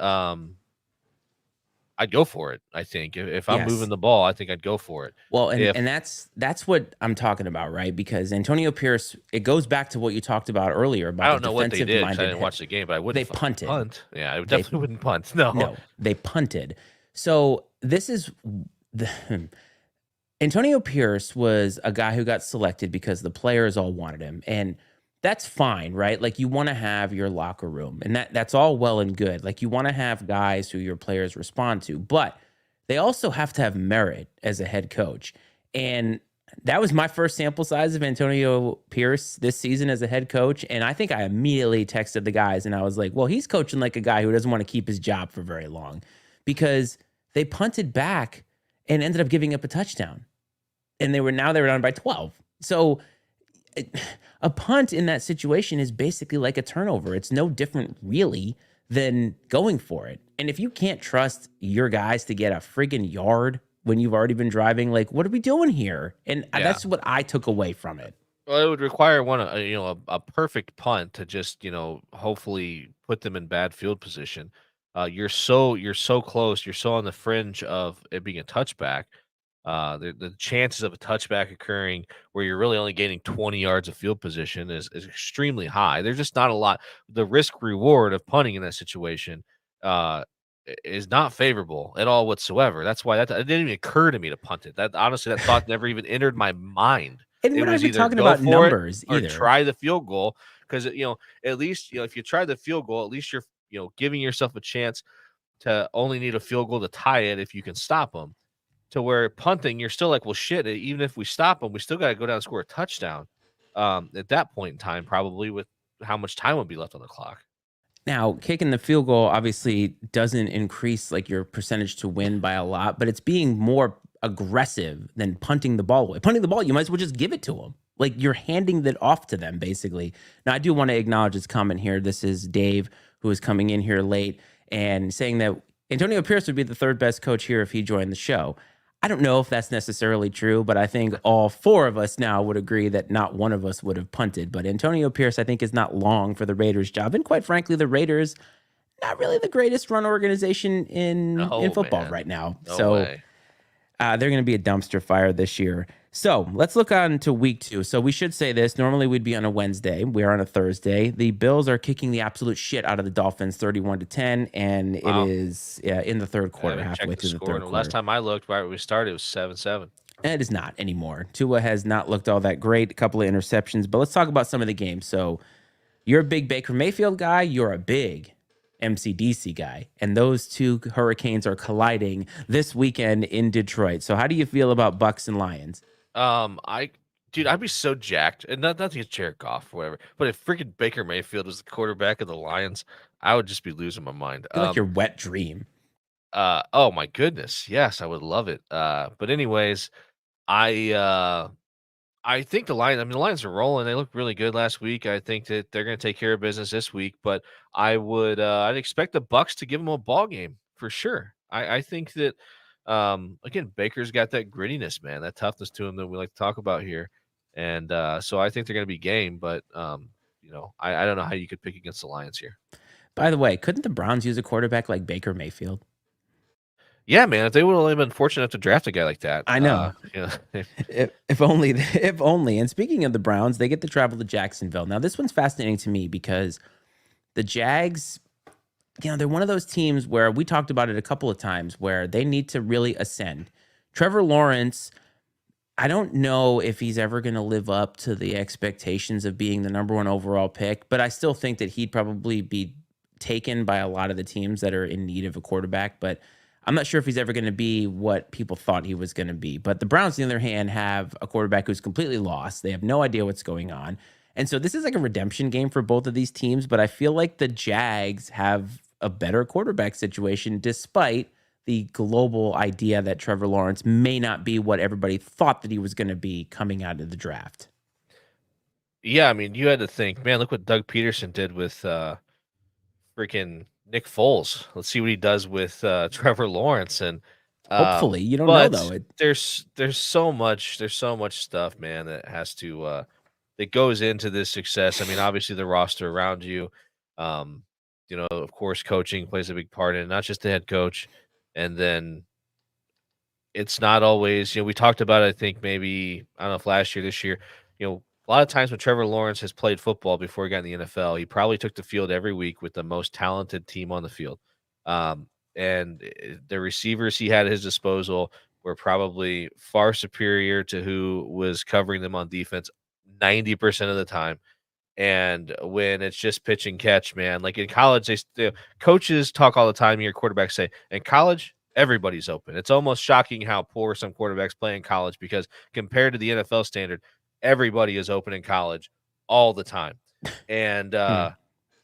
I'd go for it. I think if I'm moving the ball, I think I'd go for it. Well, and that's what I'm talking about, right? Because Antonio Pierce, it goes back to what you talked about earlier about I don't know what they did. I didn't watch the game, but I wouldn't. They punted. Punt. Yeah, I definitely wouldn't punt. No, they punted. So this is the Antonio Pierce was a guy who got selected because the players all wanted him, and that's fine, right? Like, you want to have your locker room, and that's all well and good. Like, you want to have guys who your players respond to, but they also have to have merit as a head coach. And that was my first sample size of Antonio Pierce this season as a head coach. And I think I immediately texted the guys and I was like, well, he's coaching like a guy who doesn't want to keep his job for very long, because they punted back and ended up giving up a touchdown. And they were down by 12. So a punt in that situation is basically like a turnover. It's no different really than going for it. And if you can't trust your guys to get a friggin' yard when you've already been driving, like, what are we doing here? And that's what I took away from it. Well, it would require a perfect punt to just, hopefully put them in bad field position. You're so close. You're so on the fringe of it being a touchback. The chances of a touchback occurring where you're really only gaining 20 yards of field position is extremely high. There's just not a lot. The risk reward of punting in that situation is not favorable at all whatsoever. That's why it didn't even occur to me to punt it. That honestly, that thought never even entered my mind. And we're not even talking about numbers either. Or try the field goal, because at least if you try the field goal, at least you're giving yourself a chance to only need a field goal to tie it if you can stop them. To where punting, you're still like, well, shit, even if we stop them, we still got to go down and score a touchdown at that point in time, probably with how much time would be left on the clock. Now, kicking the field goal obviously doesn't increase like your percentage to win by a lot, but it's being more aggressive than punting the ball away. Punting the ball, you might as well just give it to them. Like, you're handing that off to them, basically. Now, I do want to acknowledge this comment here. This is Dave, who is coming in here late and saying that Antonio Pierce would be the 3rd best coach here if he joined the show. I don't know if that's necessarily true, but I think all 4 of us now would agree that not one of us would have punted. But Antonio Pierce, I think, is not long for the Raiders' job. And quite frankly, the Raiders, not really the greatest run organization in football right now. They're going to be a dumpster fire this year. So let's look on to week 2. So we should say this. Normally we'd be on a Wednesday. We're on a Thursday. The Bills are kicking the absolute shit out of the Dolphins 31-10. And it is in the third quarter, halfway through the third quarter. Last time I looked, right when we started, it was 7-7. It is not anymore. Tua has not looked all that great. A couple of interceptions. But let's talk about some of the games. So you're a big Baker Mayfield guy. You're a big MCDC guy, and those two hurricanes are colliding this weekend in Detroit. So how do you feel about Bucks and Lions? I'd be so jacked, and not to get Jared Goff or whatever, but if freaking Baker Mayfield was the quarterback of the Lions, I would just be losing my mind. Like your wet dream. Oh my goodness, yes, I would love it. But anyways, I I think the Lions are rolling. They looked really good last week. I think that they're gonna take care of business this week, but I'd expect the Bucks to give them a ball game for sure. I think that, again, Baker's got that grittiness, man, that toughness to him that we like to talk about here, and, so I think they're gonna be game, but, I don't know how you could pick against the Lions here. By the way, couldn't the Browns use a quarterback like Baker Mayfield? Yeah, man, if they would only been fortunate enough to draft a guy like that, I know. you If only, if only. And speaking of the Browns, they get to travel to Jacksonville. Now, this one's fascinating to me because the Jags, they're one of those teams where we talked about it a couple of times where they need to really ascend. Trevor Lawrence, I don't know if he's ever going to live up to the expectations of being the number one overall pick, but I still think that he'd probably be taken by a lot of the teams that are in need of a quarterback. But I'm not sure if he's ever going to be what people thought he was going to be. But the Browns, on the other hand, have a quarterback who's completely lost. They have no idea what's going on. And so this is like a redemption game for both of these teams. But I feel like the Jags have a better quarterback situation despite the global idea that Trevor Lawrence may not be what everybody thought that he was going to be coming out of the draft. Yeah, I mean, you had to think, man, look what Doug Peterson did with, freaking Nick Foles. Let's see what he does with, Trevor Lawrence, and, Hopefully, you don't know but though. there's so much stuff, man, that has to, that goes into this success. I mean, obviously, the roster around you, um, of course, coaching plays a big part in it, not just the head coach, and then it's not always, we talked about it, I think maybe, I don't know if last year, this year, a lot of times when Trevor Lawrence has played football before he got in the NFL, he probably took the field every week with the most talented team on the field. And the receivers he had at his disposal were probably far superior to who was covering them on defense 90% of the time. And when it's just pitch and catch, man, like in college, coaches talk all the time. Your quarterbacks say, in college, everybody's open. It's almost shocking how poor some quarterbacks play in college because compared to the NFL standard, everybody is open in college all the time. And Hmm.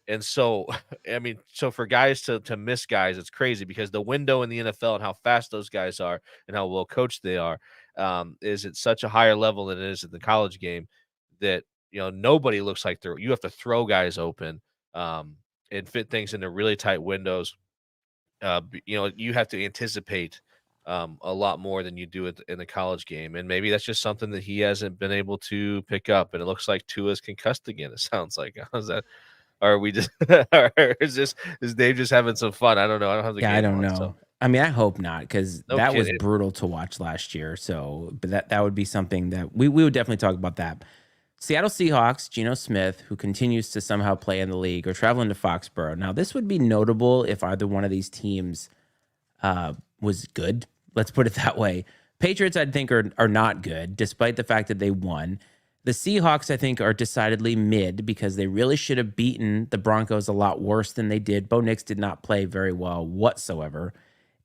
and so, I mean, so for guys to miss guys, it's crazy because the window in the NFL and how fast those guys are and how well coached they are, is at such a higher level than it is in the college game that nobody looks like you have to throw guys open, and fit things into really tight windows. You have to anticipate a lot more than you do in the college game, and maybe that's just something that he hasn't been able to pick up. And it looks like Tua's concussed again. It sounds like how's that? Or are we just or is Dave just having some fun? I don't know. I don't have the Yeah, I game don't on, so know. I mean, I hope not because no that was kidding. brutal to watch last year. So, but that would be something that we would definitely talk about that. Seattle Seahawks, Geno Smith, who continues to somehow play in the league, are traveling to Foxborough. Now, this would be notable if either one of these teams was good. Let's put it that way. Patriots, I think, are not good, despite the fact that they won. The Seahawks, I think, are decidedly mid because they really should have beaten the Broncos a lot worse than they did. Bo Nix did not play very well whatsoever.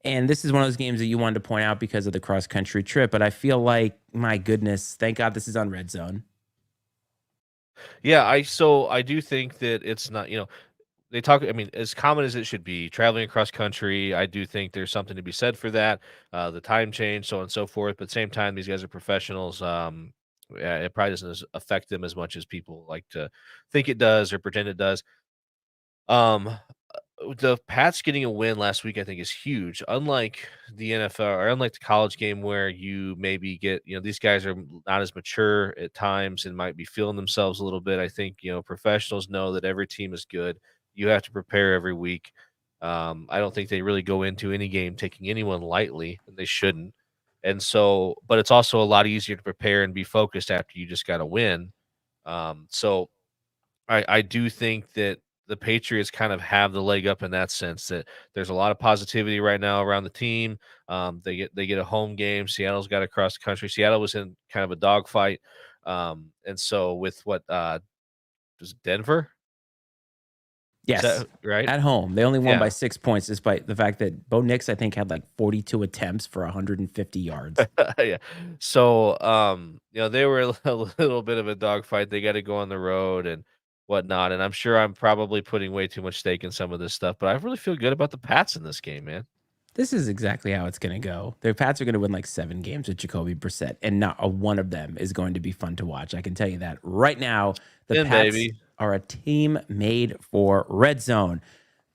And this is one of those games that you wanted to point out because of the cross country trip. But I feel like, my goodness, thank God this is on Red Zone. Yeah, I do think that it's not, they talk, I mean, as common as it should be, traveling across country, I do think there's something to be said for that. The time change, so on and so forth. But at the same time, these guys are professionals. Yeah, it probably doesn't affect them as much as people like to think it does or pretend it does. Um, the Pats getting a win last week, I think, is huge. Unlike the NFL or unlike the college game where you maybe get, these guys are not as mature at times and might be feeling themselves a little bit. I think, professionals know that every team is good. You have to prepare every week. I don't think they really go into any game taking anyone lightly, and they shouldn't. And so, but it's also a lot easier to prepare and be focused after you just got to win. So I do think that the Patriots kind of have the leg up in that sense that there's a lot of positivity right now around the team. They get a home game. Seattle's got across the country. Seattle was in kind of a dogfight. And so with what was it Denver? Is Yes, that right? at home. They only won by Yeah. 6 points, despite the fact that Bo Nix, I think, had like 42 attempts for 150 yards. Yeah. So they were a little bit of a dogfight. They got to go on the road and whatnot. And I'm sure I'm probably putting way too much stake in some of this stuff, but I really feel good about the Pats in this game, man. This is exactly how it's going to go. The Pats are going to win like 7 games with Jacoby Brissett, and not a one of them is going to be fun to watch. I can tell you that right now. The Then, Pats baby. are a team made for red zone.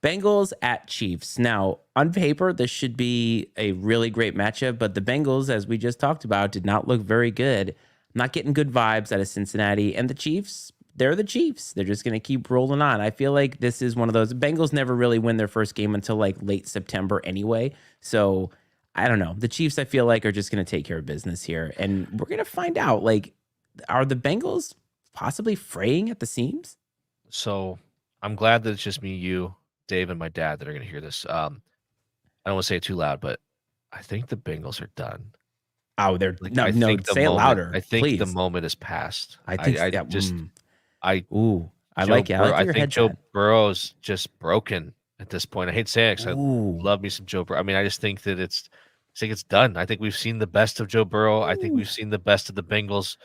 Bengals at Chiefs. Now, on paper, this should be a really great matchup, but the Bengals, as we just talked about, did not look very good. Not getting good vibes out of Cincinnati. And the Chiefs, they're the Chiefs. They're just going to keep rolling on. I feel like this is one of those. Bengals never really win their first game until like late September anyway. So I don't know. The Chiefs, I feel like, are just going to take care of business here. And we're going to find out, like, are the Bengals possibly fraying at the seams? So I'm glad that it's just me, you, Dave, and my dad that are going to hear this. I don't want to say it too loud, but I think the Bengals are done. Oh, they're Like, no, no. Say it I louder, think the please. moment is past. I think, I yeah. just I Ooh, I like it. I like I where your think head's Joe at. Burrow's just broken at this point. I hate saying it 'cause I Ooh, love me some Joe Burrow. I mean, I just think that I think it's done. I think we've seen the best of Joe Burrow. I think ooh. we've seen the best of the Bengals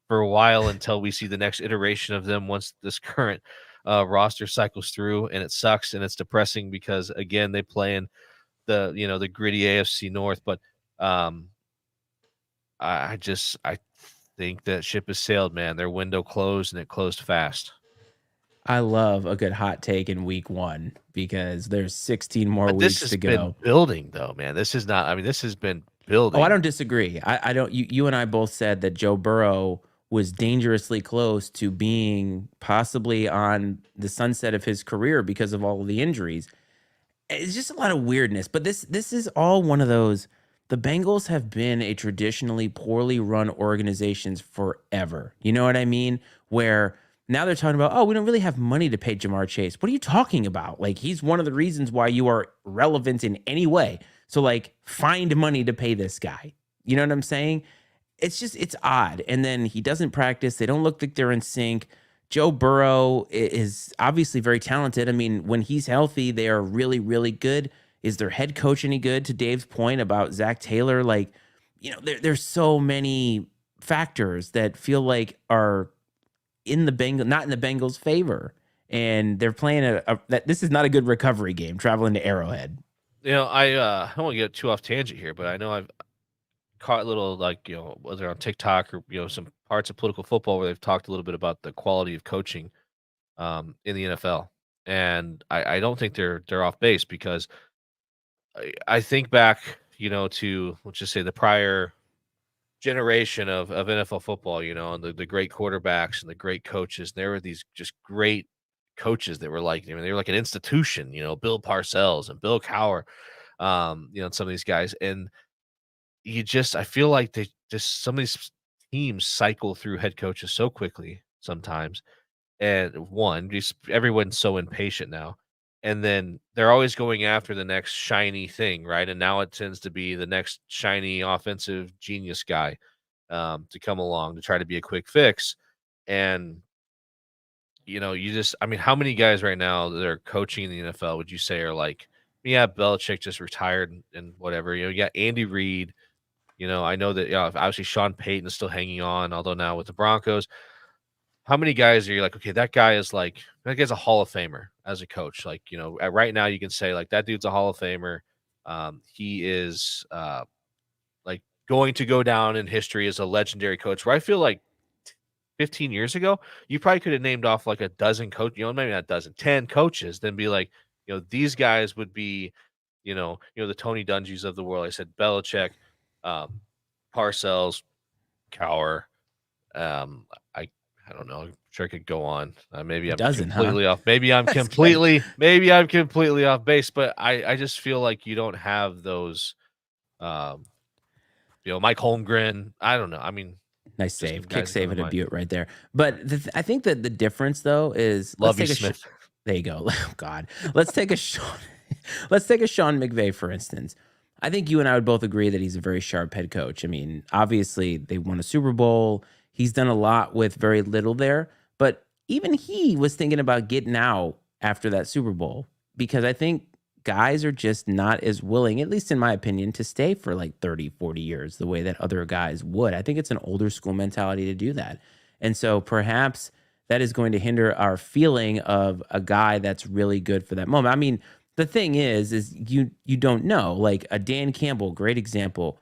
for a while until we see the next iteration of them once this current roster cycles through, and it sucks and it's depressing because again they play in the gritty AFC North, but um, I think that ship has sailed, man. Their window closed and it closed fast. I love a good hot take in week 1 because there's 16 more But this weeks has to been go. building though, man. This is not I mean, this has been Oh, I building. don't disagree. I don't. You and I both said that Joe Burrow was dangerously close to being possibly on the sunset of his career because of all of the injuries. It's just a lot of weirdness. But this is all one of those. The Bengals have been a traditionally poorly run organizations forever. You know what I mean? Where now they're talking about, oh, we don't really have money to pay Jamar Chase. What are you talking about? Like, he's one of the reasons why you are relevant in any way. So, like, find money to pay this guy. You know what I'm saying? It's odd. And then he doesn't practice. They don't look like they're in sync. Joe Burrow is obviously very talented. I mean, when he's healthy, they are really, really good. Is their head coach any good? To Dave's point about Zach Taylor, like, there's so many factors that feel like are not in the Bengals' favor, and they're playing that. This is not a good recovery game. Traveling to Arrowhead. I don't want to get too off tangent here, but I know I've caught little like whether on TikTok or some parts of political football where they've talked a little bit about the quality of coaching in the NFL, and I don't think they're off base because I think back to let's just say the prior generation of NFL football, and the great quarterbacks and the great coaches. There were these just great coaches that were like, I mean, they were like an institution, Bill Parcells and Bill Cowher, and some of these guys. And I feel like they just, some of these teams cycle through head coaches so quickly sometimes. And one, just everyone's so impatient now. And then they're always going after the next shiny thing, right? And now it tends to be the next shiny offensive genius guy to come along to try to be a quick fix. And I mean, how many guys right now that are coaching in the NFL would you say are like, yeah, Belichick just retired and whatever. You got Andy Reid. I know that obviously Sean Payton is still hanging on, although now with the Broncos. How many guys are you like, okay, that guy's a Hall of Famer as a coach? Like, right now you can say like that dude's a Hall of Famer. He is like going to go down in history as a legendary coach. Where I feel like 15 years ago, you probably could have named off like a dozen coach, maybe not a dozen, 10 coaches, then be like, these guys would be, the Tony Dungy's of the world. I said Belichick, um, Parcells, Cower. Um, I I don't know. I'm sure I could go on. Maybe A I'm dozen, huh? completely off. That's good. Maybe I'm completely off base, but I just feel like you don't have those um, Mike Holmgren. I don't know. I mean, Nice just some save. Kick guys that come save to at a mind. Butte right there. But I think that the difference though is let's Lovey take Smith. there you go. Oh God. Let's take a Sean let's take a Sean McVay for instance. I think you and I would both agree that he's a very sharp head coach. I mean, obviously they won a Super Bowl. He's done a lot with very little there, but even he was thinking about getting out after that Super Bowl because I think guys are just not as willing, at least in my opinion, to stay for like 30, 40 years the way that other guys would. I think it's an older school mentality to do that. And so perhaps that is going to hinder our feeling of a guy that's really good for that moment. I mean, The thing is you don't know. Like a Dan Campbell, great example.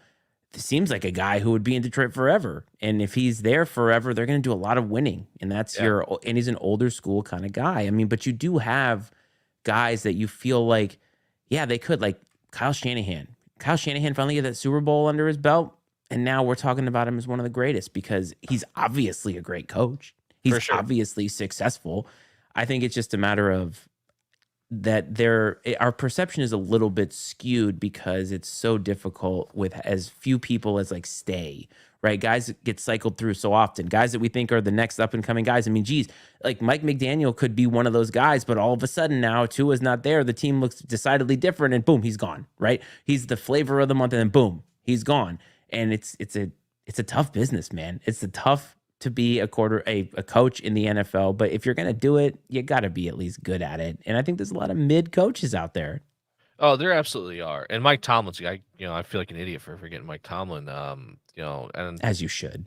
Seems like a guy who would be in Detroit forever. And if he's there forever, they're going to do a lot of winning. And that's Yeah, and he's an older school kind of guy. I mean, but you do have guys that you feel like, yeah, they could, like Kyle Shanahan. Kyle Shanahan finally get that Super Bowl under his belt. And now we're talking about him as one of the greatest because he's obviously a great coach. He's for sure. obviously successful. I think it's just a matter of that our perception is a little bit skewed because it's so difficult with as few people as like stay, right? Guys get cycled through so often. Guys that we think are the next up and coming guys. I mean, geez, like Mike McDaniel could be one of those guys, but all of a sudden now Tua's not there. The team looks decidedly different, and boom, he's gone. Right? He's the flavor of the month, and then boom, he's gone. And it's a tough business, man. It's a tough to be a coach in the NFL, but if you're gonna do it, you gotta be at least good at it. And I think there's a lot of mid coaches out there, Oh, there absolutely are. And Mike Tomlin's, I feel like an idiot for forgetting Mike Tomlin. And as you should.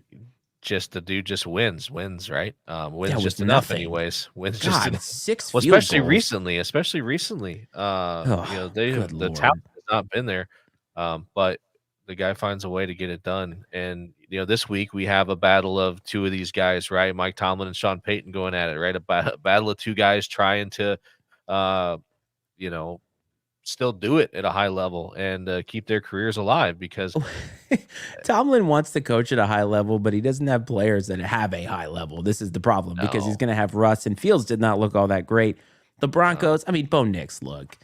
just the dude just wins, right? Yeah, Wins with just enough, nothing. anyways. Wins just God, enough. 6 Well, field goals. especially recently. Oh, good The talent lord. has not been there, but the guy finds a way to get it done. And this week we have a battle of two of these guys, right? Mike Tomlin and Sean Payton going at it, right? A battle of two guys trying to, uh, you know, still do it at a high level and keep their careers alive because Tomlin wants to coach at a high level, but he doesn't have players that have a high level. This is the problem because he's no, going to have Russ, and Fields did not look all that great. The no. Broncos, I mean, Bo Nix, look,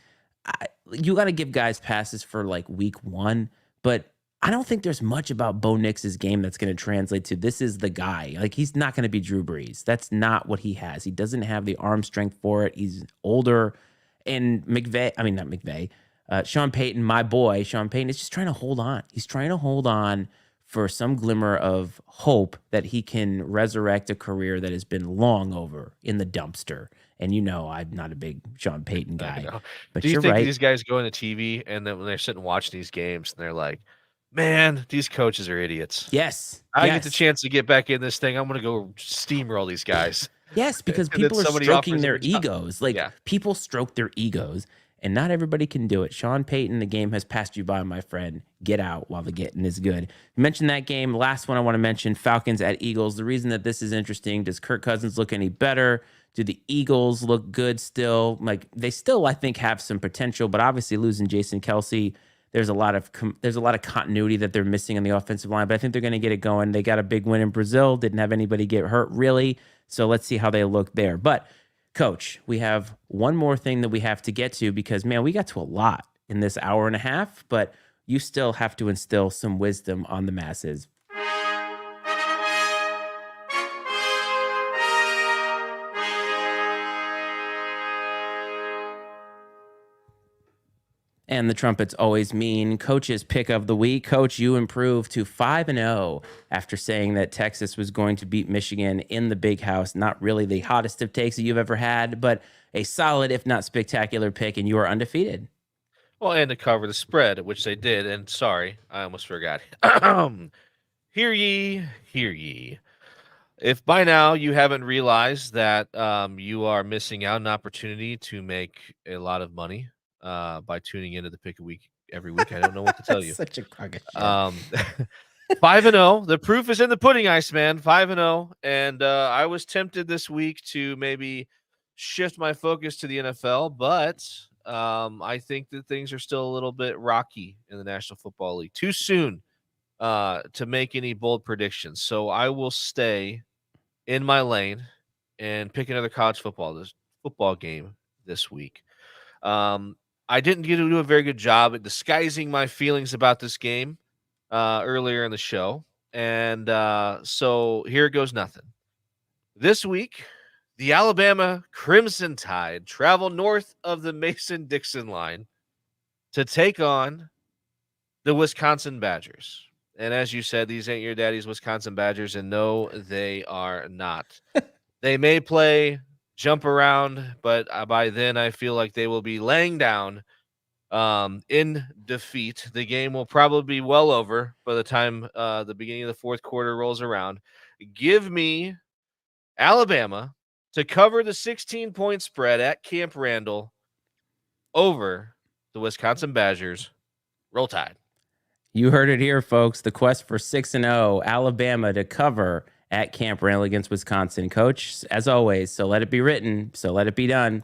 you got to give guys passes for like week one, but I don't think there's much about Bo Nix's game that's going to translate to this is the guy. Like, he's not going to be Drew Brees. That's not what he has. He doesn't have the arm strength for it. He's older. And not McVay, Sean Payton, my boy, Sean Payton is just trying to hold on. He's trying to hold on for some glimmer of hope that he can resurrect a career that has been long over in the dumpster. And I'm not a big Sean Payton I guy, know. Do but you you're think right. these guys go into TV and then when they're sitting watching these games and they're like, "Man, these coaches are idiots. Yes, I get the yes, chance to get back in this thing. I'm gonna go steamroll these guys." yes, because And then people are somebody stroking offers him their a job. egos. Like Yeah. people stroke their egos, and not everybody can do it. Sean Payton, the game has passed you by, my friend. Get out while the getting is good. You mentioned that game. Last one I want to mention: Falcons at Eagles. The reason that this is interesting: does Kirk Cousins look any better? Do the Eagles look good still? Like they still, I think, have some potential, but obviously losing Jason Kelsey, there's a lot of continuity that they're missing on the offensive line. But I think they're going to get it going. They got a big win in Brazil. Didn't have anybody get hurt really, so let's see how they look there. But Coach, we have one more thing that we have to get to because man, we got to a lot in this hour and a half. But you still have to instill some wisdom on the masses. And the trumpets always mean Coach's pick of the week. Coach, you improved to 5-0 after saying that Texas was going to beat Michigan in the big house. Not really the hottest of takes that you've ever had, but a solid, if not spectacular pick, and you are undefeated. Well, and to cover the spread, which they did, and sorry, I almost forgot. Hear ye, hear ye. If by now you haven't realized that you are missing out an opportunity to make a lot of money by tuning into the pick a week every week, I don't know what to tell you. Such a crock of shit. Um, 5-0. The proof is in the pudding, Iceman. 5-0, and I was tempted this week to maybe shift my focus to the NFL, but I think that things are still a little bit rocky in the National Football League. Too soon to make any bold predictions, so I will stay in my lane and pick another college football game this week. Um, I didn't get to do a very good job at disguising my feelings about this game earlier in the show, and so here goes nothing. This week, the Alabama Crimson Tide travel north of the Mason-Dixon line to take on the Wisconsin Badgers. And as you said, these ain't your daddy's Wisconsin Badgers, and no, they are not. They may play jump around, but by then I feel like they will be laying down in defeat. The game will probably be well over by the time the beginning of the fourth quarter rolls around. Give me Alabama to cover the 16-point spread at Camp Randall over the Wisconsin Badgers. Roll Tide. You heard it here, folks. The quest for 6-0, Alabama to cover at Camp Randall against Wisconsin. Coach, as always, so let it be written, so let it be done.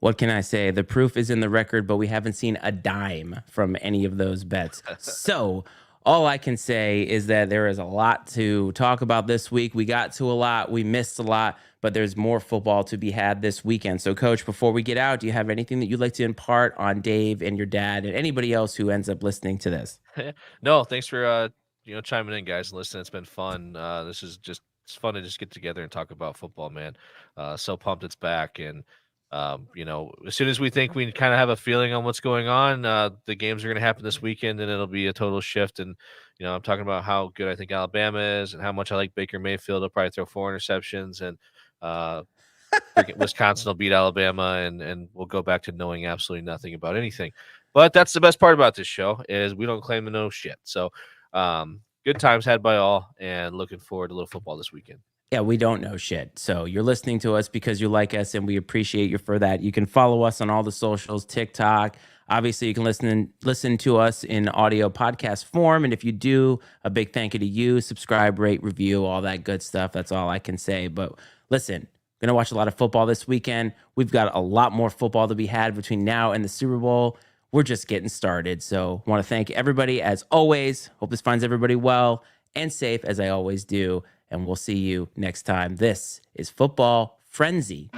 What can I say? The proof is in the record, but we haven't seen a dime from any of those bets. So all I can say is that there is a lot to talk about this week. We got to a lot, we missed a lot, but there's more football to be had this weekend. So, Coach, before we get out, do you have anything that you'd like to impart on Dave and your dad and anybody else who ends up listening to this? No, thanks for chiming in, guys, and listening. It's been fun. This is just it's fun to just get together and talk about football, man. So pumped it's back, and as soon as we think we kind of have a feeling on what's going on, the games are going to happen this weekend, and it'll be a total shift. And I'm talking about how good I think Alabama is, and how much I like Baker Mayfield. He'll probably throw 4 interceptions, and freaking Wisconsin will beat Alabama, and we'll go back to knowing absolutely nothing about anything. But that's the best part about this show is we don't claim to know shit. So good times had by all, and looking forward to a little football this weekend. Yeah, we don't know shit. So you're listening to us because you like us, and we appreciate you for that. You can follow us on all the socials, TikTok. Obviously, you can listen to us in audio podcast form. And if you do, a big thank you to you. Subscribe, rate, review, all that good stuff. That's all I can say. But listen, going to watch a lot of football this weekend. We've got a lot more football to be had between now and the Super Bowl. We're just getting started. So want to thank everybody as always. Hope this finds everybody well and safe as I always do. And we'll see you next time. This is Football Frenzy.